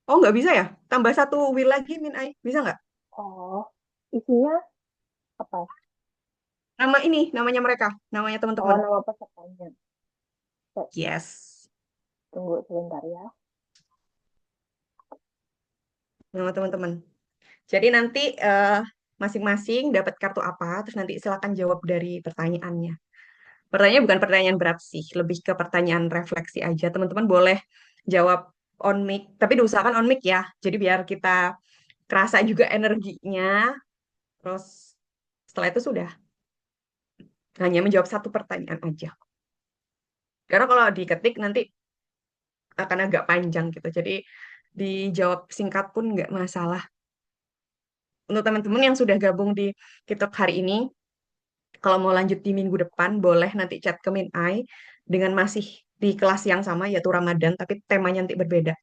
oh nggak bisa ya? Tambah 1 wheel lagi Min Ai, bisa nggak? Oh, isinya apa? Nama ini, namanya mereka, namanya Oh, teman-teman. nama pesertanya. Saya Yes, tunggu sebentar ya. nama teman-teman. Jadi nanti masing-masing dapat kartu apa, terus nanti silakan jawab dari pertanyaannya. Pertanyaannya bukan pertanyaan berat sih, lebih ke pertanyaan refleksi aja. Teman-teman boleh jawab on mic, tapi diusahakan on mic ya. Jadi biar kita kerasa juga energinya. Terus setelah itu sudah hanya menjawab satu pertanyaan aja. Karena kalau diketik nanti akan agak panjang gitu. Jadi dijawab singkat pun nggak masalah. Untuk teman-teman yang sudah gabung di TikTok hari ini, kalau mau lanjut di minggu depan, boleh nanti chat ke Min Ai dengan masih di kelas yang sama, yaitu Ramadan, tapi temanya nanti berbeda.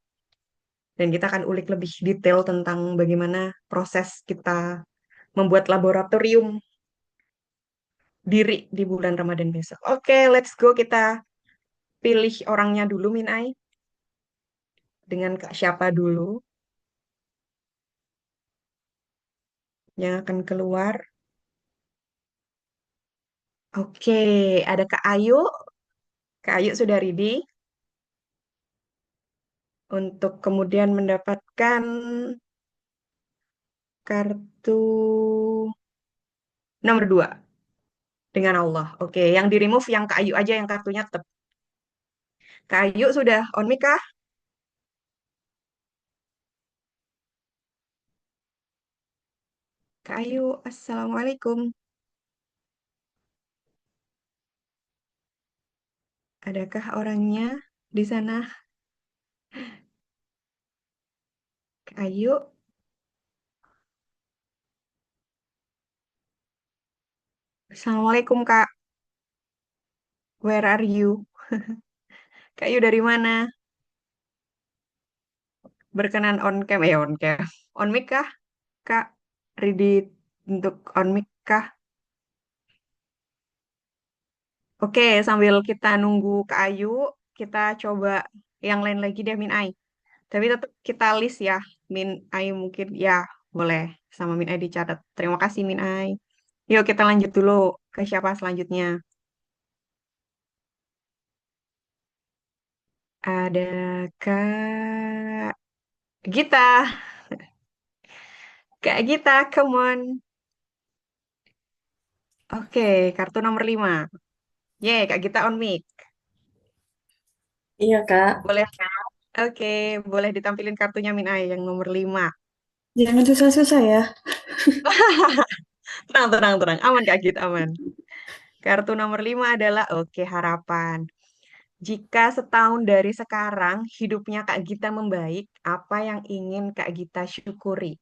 Dan kita akan ulik lebih detail tentang bagaimana proses kita membuat laboratorium diri di bulan Ramadan besok. Oke, let's go. Kita pilih orangnya dulu, Min Ai. Dengan Kak siapa dulu yang akan keluar. Oke, ada Kak Ayu. Kak Ayu sudah ready untuk kemudian mendapatkan kartu nomor 2 dengan Allah. Oke, yang di remove yang Kak Ayu aja yang kartunya tetap. Kak Ayu sudah on mic kah? Kak Ayu, Assalamualaikum. Adakah orangnya di sana? Kak Ayu, Assalamualaikum Kak. Where are you? Kak Ayu dari mana? Berkenan on cam, on cam. On mic kah? Kak, ready untuk on mic kah? Oke, sambil kita nunggu Kak Ayu, kita coba yang lain lagi deh, Min Ai. Tapi tetap kita list ya, Min Ai mungkin ya boleh sama Min Ai dicatat. Terima kasih Min Ai. Yuk kita lanjut dulu ke siapa selanjutnya. Ada Kak Gita. Kak Gita, come on. Oke, kartu nomor 5. Yeay, Kak Gita on mic. Iya, Kak. Boleh Kak? Oke, boleh ditampilin kartunya Min Ai yang nomor 5. Jangan susah-susah ya. Tenang, tenang, tenang. Aman Kak Gita, aman. Kartu nomor 5 adalah oke harapan. Jika setahun dari sekarang hidupnya Kak Gita membaik, apa yang ingin Kak Gita syukuri?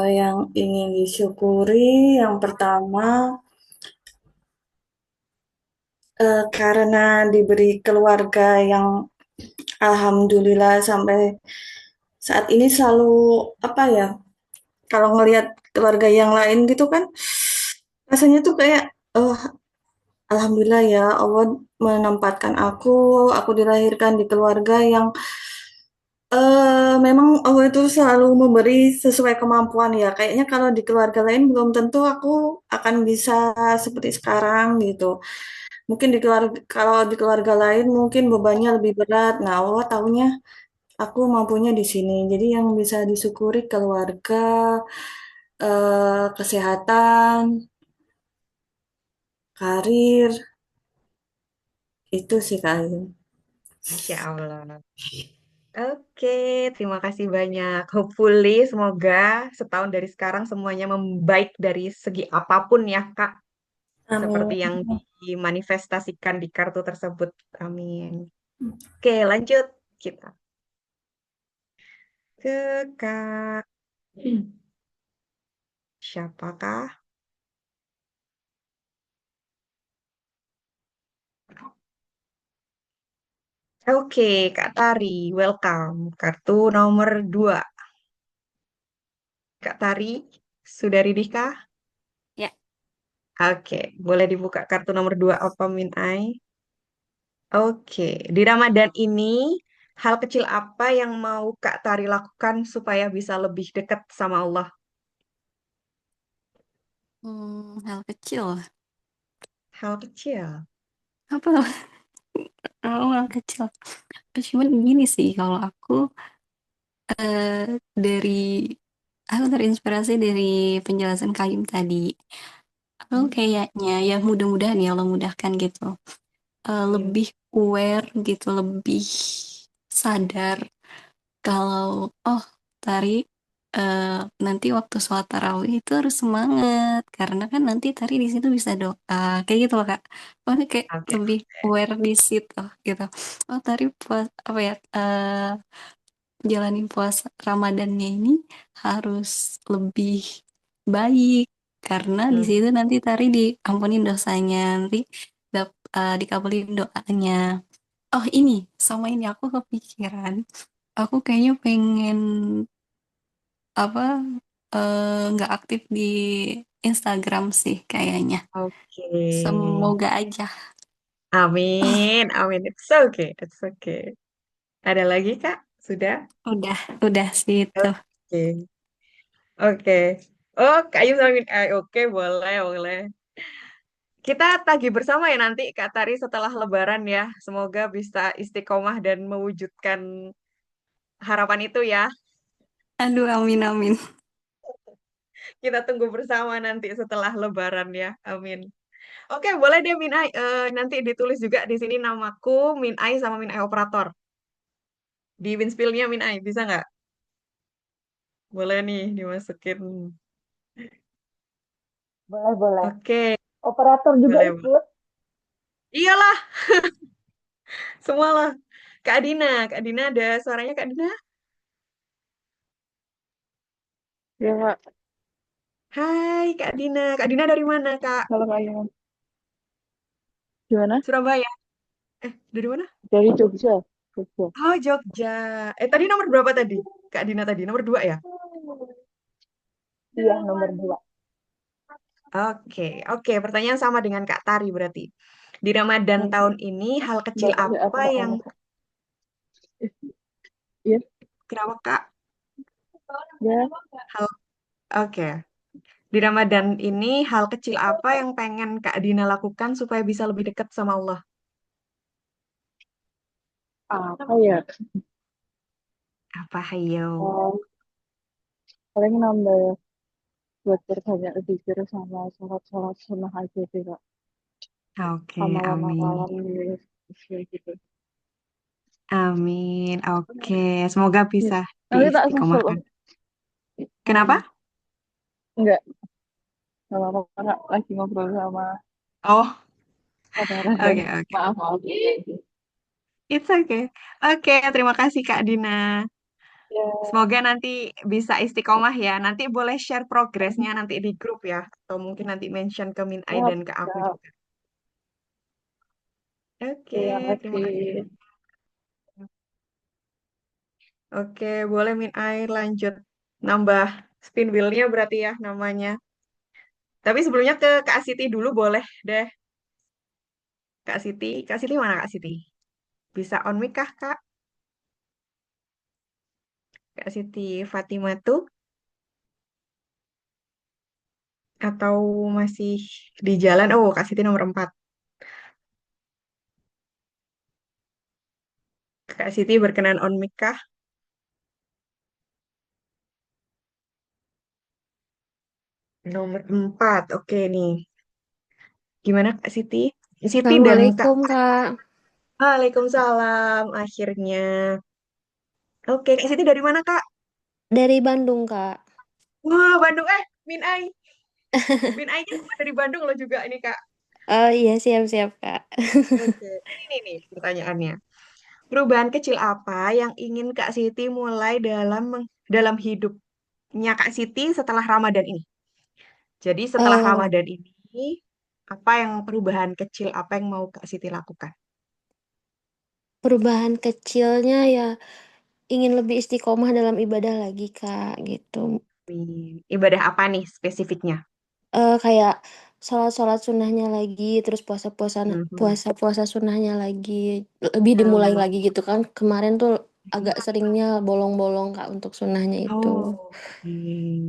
Yang ingin disyukuri yang pertama karena diberi keluarga yang alhamdulillah sampai saat ini selalu apa ya, kalau ngelihat keluarga yang lain gitu kan rasanya tuh kayak oh alhamdulillah ya Allah menempatkan aku dilahirkan di keluarga yang memang Allah itu selalu memberi sesuai kemampuan ya. Kayaknya kalau di keluarga lain belum tentu aku akan bisa seperti sekarang gitu. Mungkin di keluarga kalau di keluarga lain mungkin bebannya lebih berat. Nah, Allah taunya aku mampunya di sini. Jadi yang bisa disyukuri keluarga, kesehatan, karir, itu sih Kak Ayu. Masya Allah. Oke, terima kasih banyak. Hopefully, semoga setahun dari sekarang semuanya membaik dari segi apapun ya, Kak. Seperti Amin. yang dimanifestasikan di kartu tersebut. Amin. Oke, lanjut kita ke Kak. Siapakah? Oke, Kak Tari, welcome. Kartu nomor 2. Kak Tari, sudah ready kah? Ya. Oke, boleh dibuka kartu nomor 2 apa Min Ai? Oke, di Ramadan ini, hal kecil apa yang mau Kak Tari lakukan supaya bisa lebih dekat sama Allah? Hal kecil. Hal kecil. Apa? Hal kecil. Cuman gini sih, kalau dari aku terinspirasi dari penjelasan Kayum tadi. Aku Hmm, kayaknya ya mudah-mudahan ya Allah mudahkan gitu. amin. Lebih aware gitu, lebih sadar kalau oh Tari eh, nanti waktu sholat tarawih itu harus semangat karena kan nanti Tari di situ bisa doa kayak gitu loh Kak. Oh ini kayak Oke. lebih aware di situ gitu. Oh Tari puas apa ya jalanin puasa Ramadannya ini harus lebih baik karena di Hmm. situ nanti Tari diampunin dosanya nanti dikabulin doanya. Oh ini sama ini aku kepikiran. Aku kayaknya pengen apa nggak aktif di Instagram sih kayaknya. Oke. Semoga aja. Amin, amin. It's okay, it's okay. Ada lagi, Kak? Sudah? Udah, udah sih itu. Oke. Oke. Oh, Kak Yus Amin. Oke, boleh, boleh. Kita tagih bersama ya nanti Kak Tari setelah Lebaran ya. Semoga bisa istiqomah dan mewujudkan harapan itu ya. Aduh, amin amin. Kita tunggu bersama nanti setelah Lebaran ya. Amin. Oke, boleh deh Minai. Nanti ditulis juga di sini namaku Minai sama Minai operator. Di Winspill-nya Minai, bisa nggak? Boleh nih dimasukin. Boleh, boleh. Oke, Operator juga boleh. Boleh. ikut. Iyalah, semualah. Kak Dina ada suaranya Kak Dina. Ya, Kak. Hai Kak Dina. Kak Dina dari mana Kak? Kalau Kak Iman. Gimana? Surabaya. Dari mana? Dari Jogja. Jogja. Oh, Jogja. Tadi nomor berapa tadi? Kak Dina tadi, nomor 2 ya? Iya, nomor 2. Oke, oke. Pertanyaan sama dengan Kak Tari berarti. Di Ramadan Nanti tahun ini, hal kecil Bapak apa apa yang... anak? Iya, Kenapa Kak? ya. Hal... Oke. Di Ramadan ini, hal kecil apa yang pengen Kak Dina lakukan supaya bisa lebih dekat sama Allah? Apa ya? Apa hayo? Oh, paling nambah buat berbanyak zikir sama sholat-sholat sunnah aja sih, Kak. Oke, Amalan-amalan amin. gitu. Amin. Oke, semoga Ya. bisa Nanti tak susul. diistiqomahkan. Kenapa? Enggak, enggak apa-apa, Kak. Lagi ngobrol sama Oh, saudara dan oke, oke. maaf, maaf. It's okay. Oke, terima kasih Kak Dina. Ya, Semoga nanti bisa istiqomah ya. Nanti boleh share progresnya nanti di grup ya. Atau mungkin nanti mention ke Minai siap, dan ke aku siap. juga. Oke, Terima terima kasih. kasih. Oke, boleh Minai lanjut nambah spin wheel-nya berarti ya namanya. Tapi sebelumnya ke Kak Siti dulu boleh deh. Kak Siti, Kak Siti mana Kak Siti? Bisa on mic kah Kak? Kak Siti Fatimah tuh atau masih di jalan? Oh, Kak Siti nomor 4. Kak Siti berkenan on mic kah? Nomor 4. Oke nih. Gimana Kak Siti? Siti dan Kak. Assalamualaikum, Kak. Waalaikumsalam akhirnya. Oke, Kak Siti dari mana Kak? Dari Bandung, Kak. Wah, Bandung. Minai. Minainya cuma dari Bandung loh juga ini Kak. Oh iya, siap-siap, Kak. Oke, ini nih pertanyaannya. Perubahan kecil apa yang ingin Kak Siti mulai dalam hidupnya Kak Siti setelah Ramadan ini? Jadi setelah Eh, Ramadan ini, apa yang perubahan kecil apa yang mau Kak Siti lakukan? Perubahan kecilnya ya ingin lebih istiqomah dalam ibadah lagi, Kak, gitu. Ibadah apa nih spesifiknya? Kayak sholat-sholat sunnahnya lagi, terus puasa-puasa Mhm. puasa-puasa sunnahnya lagi, lebih dimulai Oh, lagi gitu kan. Kemarin tuh agak seringnya bolong-bolong, Kak, untuk sunnahnya itu. oke.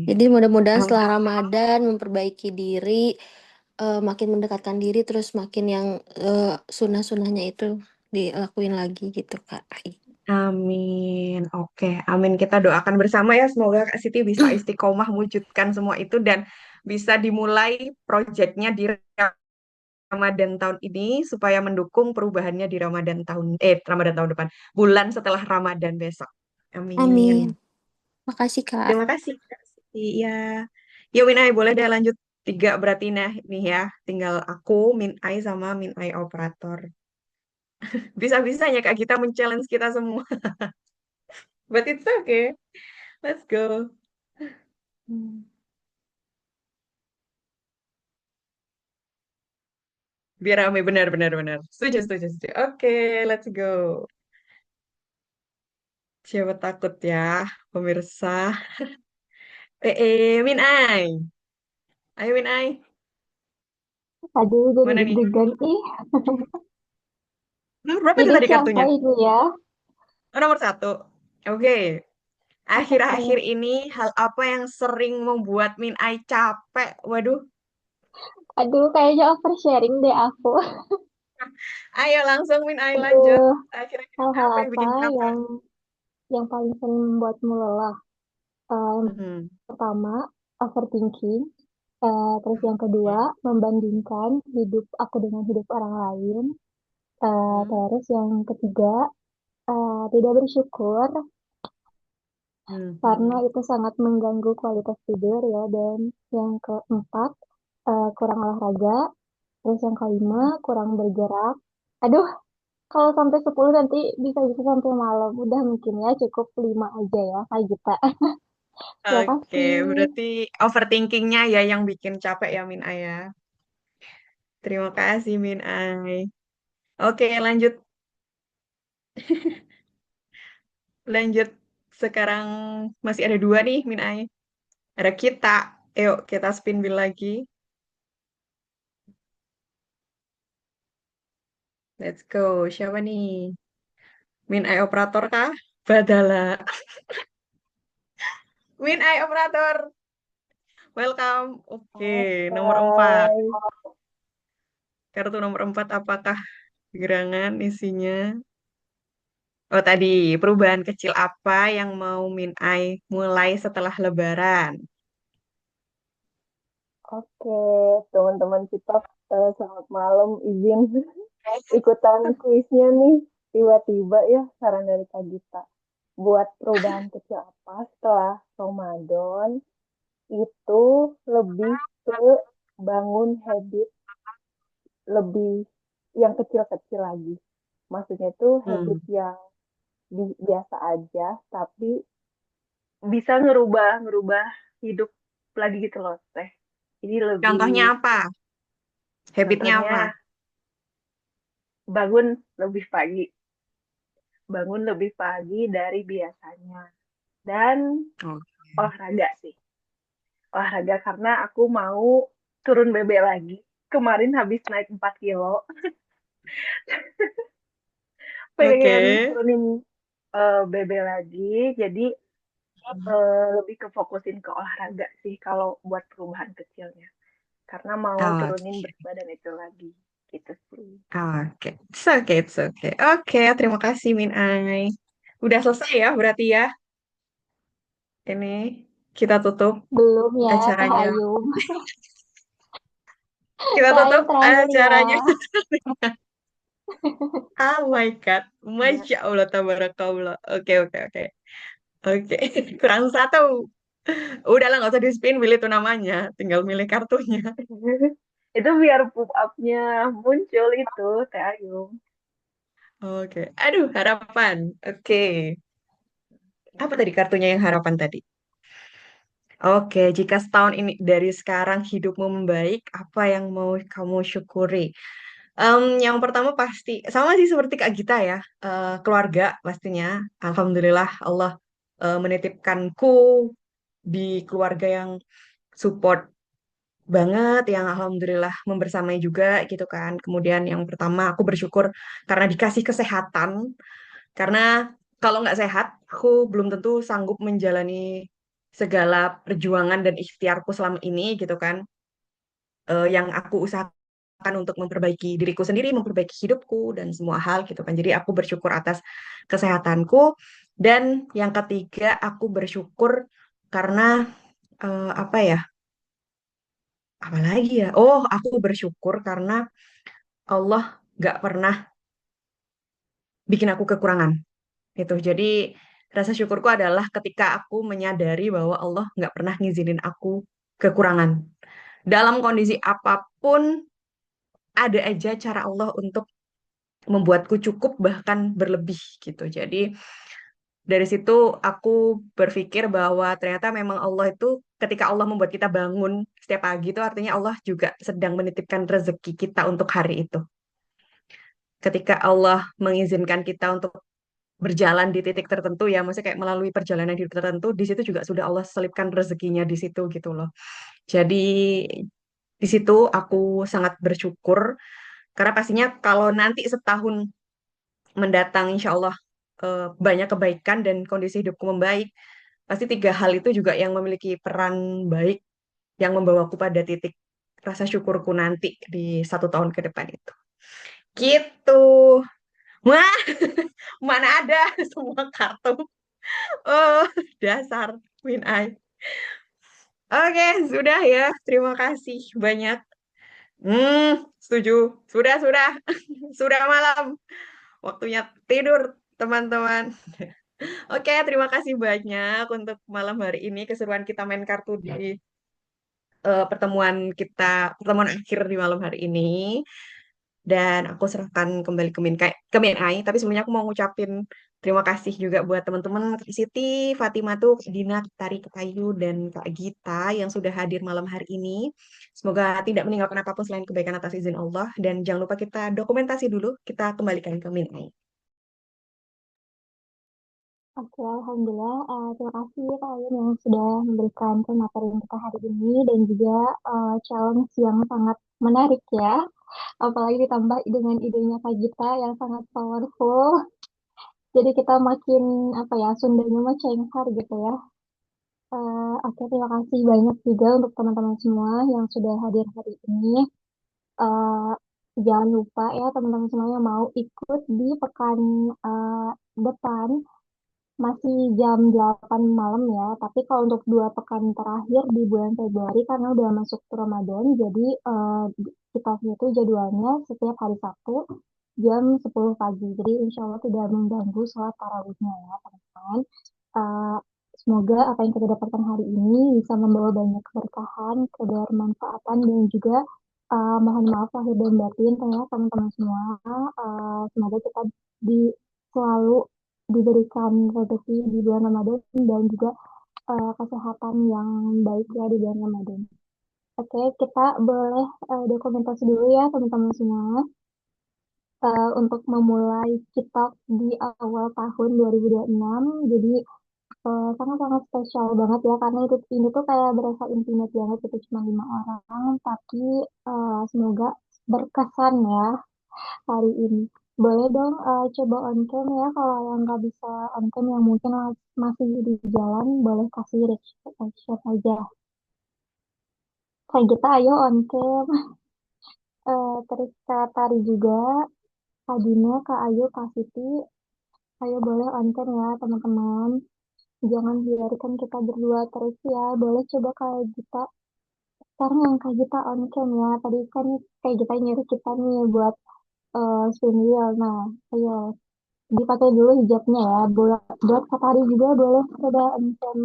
Jadi mudah-mudahan Am- setelah Ramadan memperbaiki diri, makin mendekatkan diri, terus makin yang sunnah-sunnahnya itu dilakuin lagi gitu, Kak. Amin. Oke, amin. Kita doakan bersama ya. Semoga Kak Siti bisa istiqomah mewujudkan semua itu dan bisa dimulai proyeknya di Ramadan tahun ini supaya mendukung perubahannya di Ramadan tahun depan. Bulan setelah Ramadan besok. Amin. Amin. Makasih, Kak. Terima kasih Kak Siti. Ya. Ya Minai, boleh deh lanjut 3 berarti nah nih ya. Tinggal aku, Minai sama Minai operator. Bisa-bisanya Kak kita men-challenge kita semua. But it's okay. Let's go. Hmm. Biar rame, benar, benar, benar. Setuju, setuju, setuju. Oke, let's go. Siapa takut ya, pemirsa. Min Ai. Ayo, Min Ai. Aduh, jadi Mana nih? deg-degan ih. Nomor berapa itu Ini tadi siapa kartunya? ini ya? Oh, nomor 1. Oke. Akhir-akhir Oke. ini, hal apa yang sering membuat Min Ai capek? Waduh, Aduh, kayaknya oversharing deh aku. Ayo langsung Min Ai lanjut. Aduh, Kira-kira hal-hal apa yang apa bikin capek? yang paling sering membuatmu lelah? Yang Mhm. pertama, overthinking. Terus yang kedua, Oke. membandingkan hidup aku dengan hidup orang lain. Hmm. Terus yang ketiga, tidak bersyukur karena Mhm. itu sangat mengganggu kualitas tidur ya. Dan yang keempat, kurang olahraga. Terus yang kelima, kurang bergerak. Aduh, kalau sampai 10 nanti bisa-bisa sampai malam. Udah mungkin ya cukup 5 aja ya, Kak Gita. Terima Oke, kasih. berarti overthinkingnya ya yang bikin capek ya Min Ai ya. Terima kasih Min Ai. Oke, lanjut lanjut. Sekarang masih ada dua nih Min Ai. Ada kita. Yuk kita spin wheel lagi. Let's go. Siapa nih? Min Ai operator kah? Badala. Min Ai operator. Welcome. Oke, nomor 4. Hai. Kartu nomor 4 apakah gerangan isinya? Oh tadi, perubahan kecil apa yang mau Min Ai mulai setelah Lebaran? Oke, teman-teman kita selamat malam. Izin ikutan kuisnya nih. Tiba-tiba ya saran dari Kak Gita. Buat perubahan kecil apa setelah Ramadan itu lebih ke bangun habit lebih yang kecil-kecil lagi. Maksudnya tuh habit Hmm. yang biasa aja, tapi bisa ngerubah ngerubah hidup lagi gitu loh, Teh. Jadi lebih Contohnya apa? Habitnya contohnya apa? bangun lebih pagi, bangun lebih pagi dari biasanya. Dan Oh. olahraga sih. Olahraga karena aku mau turun BB lagi. Kemarin habis naik 4 kilo, Oke. pengen turunin BB lagi. Jadi lebih ke fokusin ke olahraga sih kalau buat perubahan kecilnya. Karena mau turunin Oke. berat badan itu lagi. Gitu sih. Oke. It's okay, it's okay. Oke, terima kasih Min Ai. Udah selesai ya berarti ya. Ini kita tutup Belum ya, Teh acaranya. Ayu. Kita Teh Ayu tutup terakhir ya. acaranya. Oh my God. Masya Allah, tabarakallah. Oke, oke, oke. Oke, kurang satu. Udah lah, nggak usah di-spin, pilih itu namanya. Tinggal milih kartunya. Itu biar pop up-nya muncul itu, Teh Ayu. Oke. Aduh, harapan. Oke. Apa tadi kartunya yang harapan tadi? Oke, jika setahun ini dari sekarang hidupmu membaik, apa yang mau kamu syukuri? Yang pertama pasti sama sih seperti Kak Gita ya, keluarga pastinya. Alhamdulillah Allah menitipkanku di keluarga yang support banget, yang alhamdulillah membersamai juga gitu kan. Kemudian yang pertama aku bersyukur karena dikasih kesehatan, karena kalau nggak sehat, aku belum tentu sanggup menjalani segala perjuangan dan ikhtiarku selama ini gitu kan. Yang aku usahakan untuk memperbaiki diriku sendiri, memperbaiki hidupku dan semua hal gitu kan. Jadi aku bersyukur atas kesehatanku. Dan yang ketiga, aku bersyukur karena apa ya? Apalagi ya? Oh, aku bersyukur karena Allah nggak pernah bikin aku kekurangan. Itu. Jadi rasa syukurku adalah ketika aku menyadari bahwa Allah nggak pernah ngizinin aku kekurangan. Dalam kondisi apapun, ada aja cara Allah untuk membuatku cukup bahkan berlebih gitu. Jadi dari situ aku berpikir bahwa ternyata memang Allah itu ketika Allah membuat kita bangun setiap pagi itu artinya Allah juga sedang menitipkan rezeki kita untuk hari itu. Ketika Allah mengizinkan kita untuk berjalan di titik tertentu ya, maksudnya kayak melalui perjalanan hidup tertentu, di situ juga sudah Allah selipkan rezekinya di situ gitu loh. Jadi di situ aku sangat bersyukur karena pastinya kalau nanti setahun mendatang insya Allah banyak kebaikan dan kondisi hidupku membaik, pasti tiga hal itu juga yang memiliki peran baik yang membawaku pada titik rasa syukurku nanti di 1 tahun ke depan itu. Gitu. Wah, mana ada semua kartu. Oh, dasar Queen Eye. Oke, sudah ya. Terima kasih banyak. Setuju. Sudah. Sudah malam. Waktunya tidur, teman-teman. Oke, terima kasih banyak untuk malam hari ini. Keseruan kita main kartu di pertemuan akhir di malam hari ini. Dan aku serahkan kembali ke Min Ai. Tapi sebelumnya aku mau ngucapin terima kasih juga buat teman-teman Kak Siti, Fatimah tuh, Dina, Tari, Kak Ayu, dan Kak Gita yang sudah hadir malam hari ini. Semoga tidak meninggalkan apapun selain kebaikan atas izin Allah. Dan jangan lupa kita dokumentasi dulu, kita kembalikan ke Min Ai. Oke, Alhamdulillah. Terima kasih Kak Ayun yang sudah memberikan materi kita hari ini dan juga challenge yang sangat menarik ya. Apalagi ditambah dengan idenya Kak Gita yang sangat powerful. Jadi kita makin apa ya, Sundanya mah cenghar gitu ya. Oke, terima kasih banyak juga untuk teman-teman semua yang sudah hadir hari ini. Eh, Jangan lupa ya teman-teman semua yang mau ikut di pekan depan masih jam 8 malam ya. Tapi kalau untuk 2 pekan terakhir di bulan Februari karena udah masuk ke Ramadan, jadi kita itu jadwalnya setiap hari Sabtu jam 10 pagi. Jadi insya Allah tidak mengganggu sholat tarawihnya ya teman-teman. Eh, Semoga apa yang kita dapatkan hari ini bisa membawa banyak keberkahan, kebermanfaatan, dan juga mohon maaf lahir dan batin ya teman-teman semua. Semoga kita di selalu diberikan rezeki di bulan Ramadan dan juga kesehatan yang baik ya di bulan Ramadan. Oke, kita boleh dokumentasi dulu ya teman-teman semua untuk memulai kitab di awal tahun 2026. Jadi sangat-sangat spesial banget ya karena ini tuh kayak berasa intimate banget itu cuma 5 orang tapi semoga berkesan ya hari ini. Boleh dong coba on cam ya kalau yang nggak bisa on cam yang mungkin masih di jalan boleh kasih reaction aja. Kayak kita ayo on cam. Terus Kak Tari juga, Kak Dina, Kak Ayu, Kak Siti, ayo boleh on cam ya teman-teman. Jangan biarkan kita berdua terus ya. Boleh coba kayak kita. Sekarang yang kayak kita on cam ya. Tadi kan kayak kita nyuruh kita nih buat spin wheel. Nah, ayo dipakai dulu hijabnya ya. Buat Kak Tari juga boleh coba on cam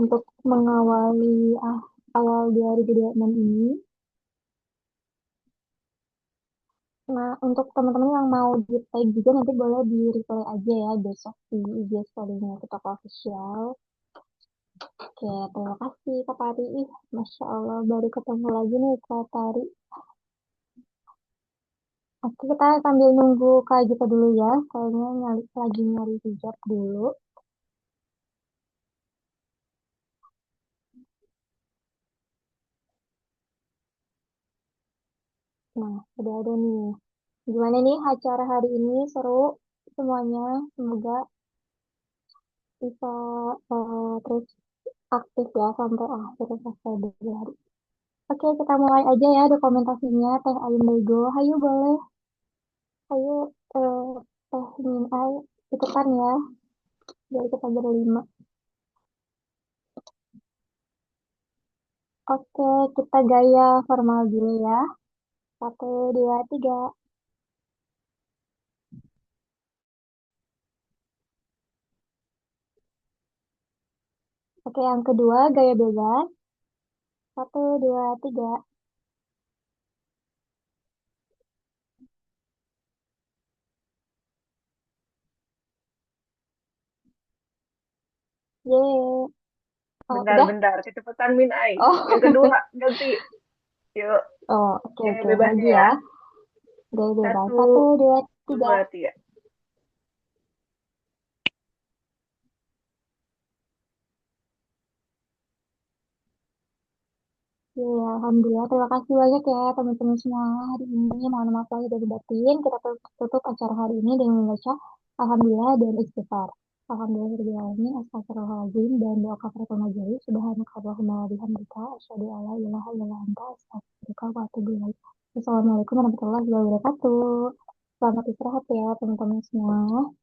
untuk mengawali awal 2026 ini. Nah, untuk teman-teman yang mau di tag juga nanti boleh di replay aja ya besok di IG story-nya kita official. Oke, terima kasih Kak Tari. Masya Allah, baru ketemu lagi nih Kak Tari. Oke, kita sambil nunggu Kak Gita dulu ya. Kayaknya lagi nyari hijab dulu. Nah, udah ada nih. Gimana nih acara hari ini? Seru semuanya. Semoga bisa terus aktif ya sampai akhir selesai dari hari. Oke, kita mulai aja ya dokumentasinya. Teh Ayun Bego. Hayu boleh. Hayu Teh Min Ay ikutan ya. Jadi kita berlima. Oke, kita gaya formal dulu ya. 1, 2, 3. Oke, yang kedua gaya bebas. 1, 2, 3. Yeay. Oh, udah? Bentar, kecepatan Min Ai. Oh. Yang kedua, ganti. Yuk, Oh, oke, gaya oke. bebasnya Lagi ya. ya. Gaya bebas. 1, 1, 2, 3. 2, 3. Ya, Alhamdulillah. Terima kasih banyak ya teman-teman semua hari ini. Mohon maaf lahir dari batin. Kita tutup acara hari ini dengan membaca Alhamdulillah dan istighfar. Alhamdulillahirobbilalamin, astagfirullahaladzim, dan doa kafaratul majelis, subhanakallahumma wa bihamdika, asyhadu an la ilaha illa anta, astaghfiruka wa atubu ilaik. Wassalamualaikum warahmatullahi wabarakatuh. Selamat istirahat ya teman-teman semua.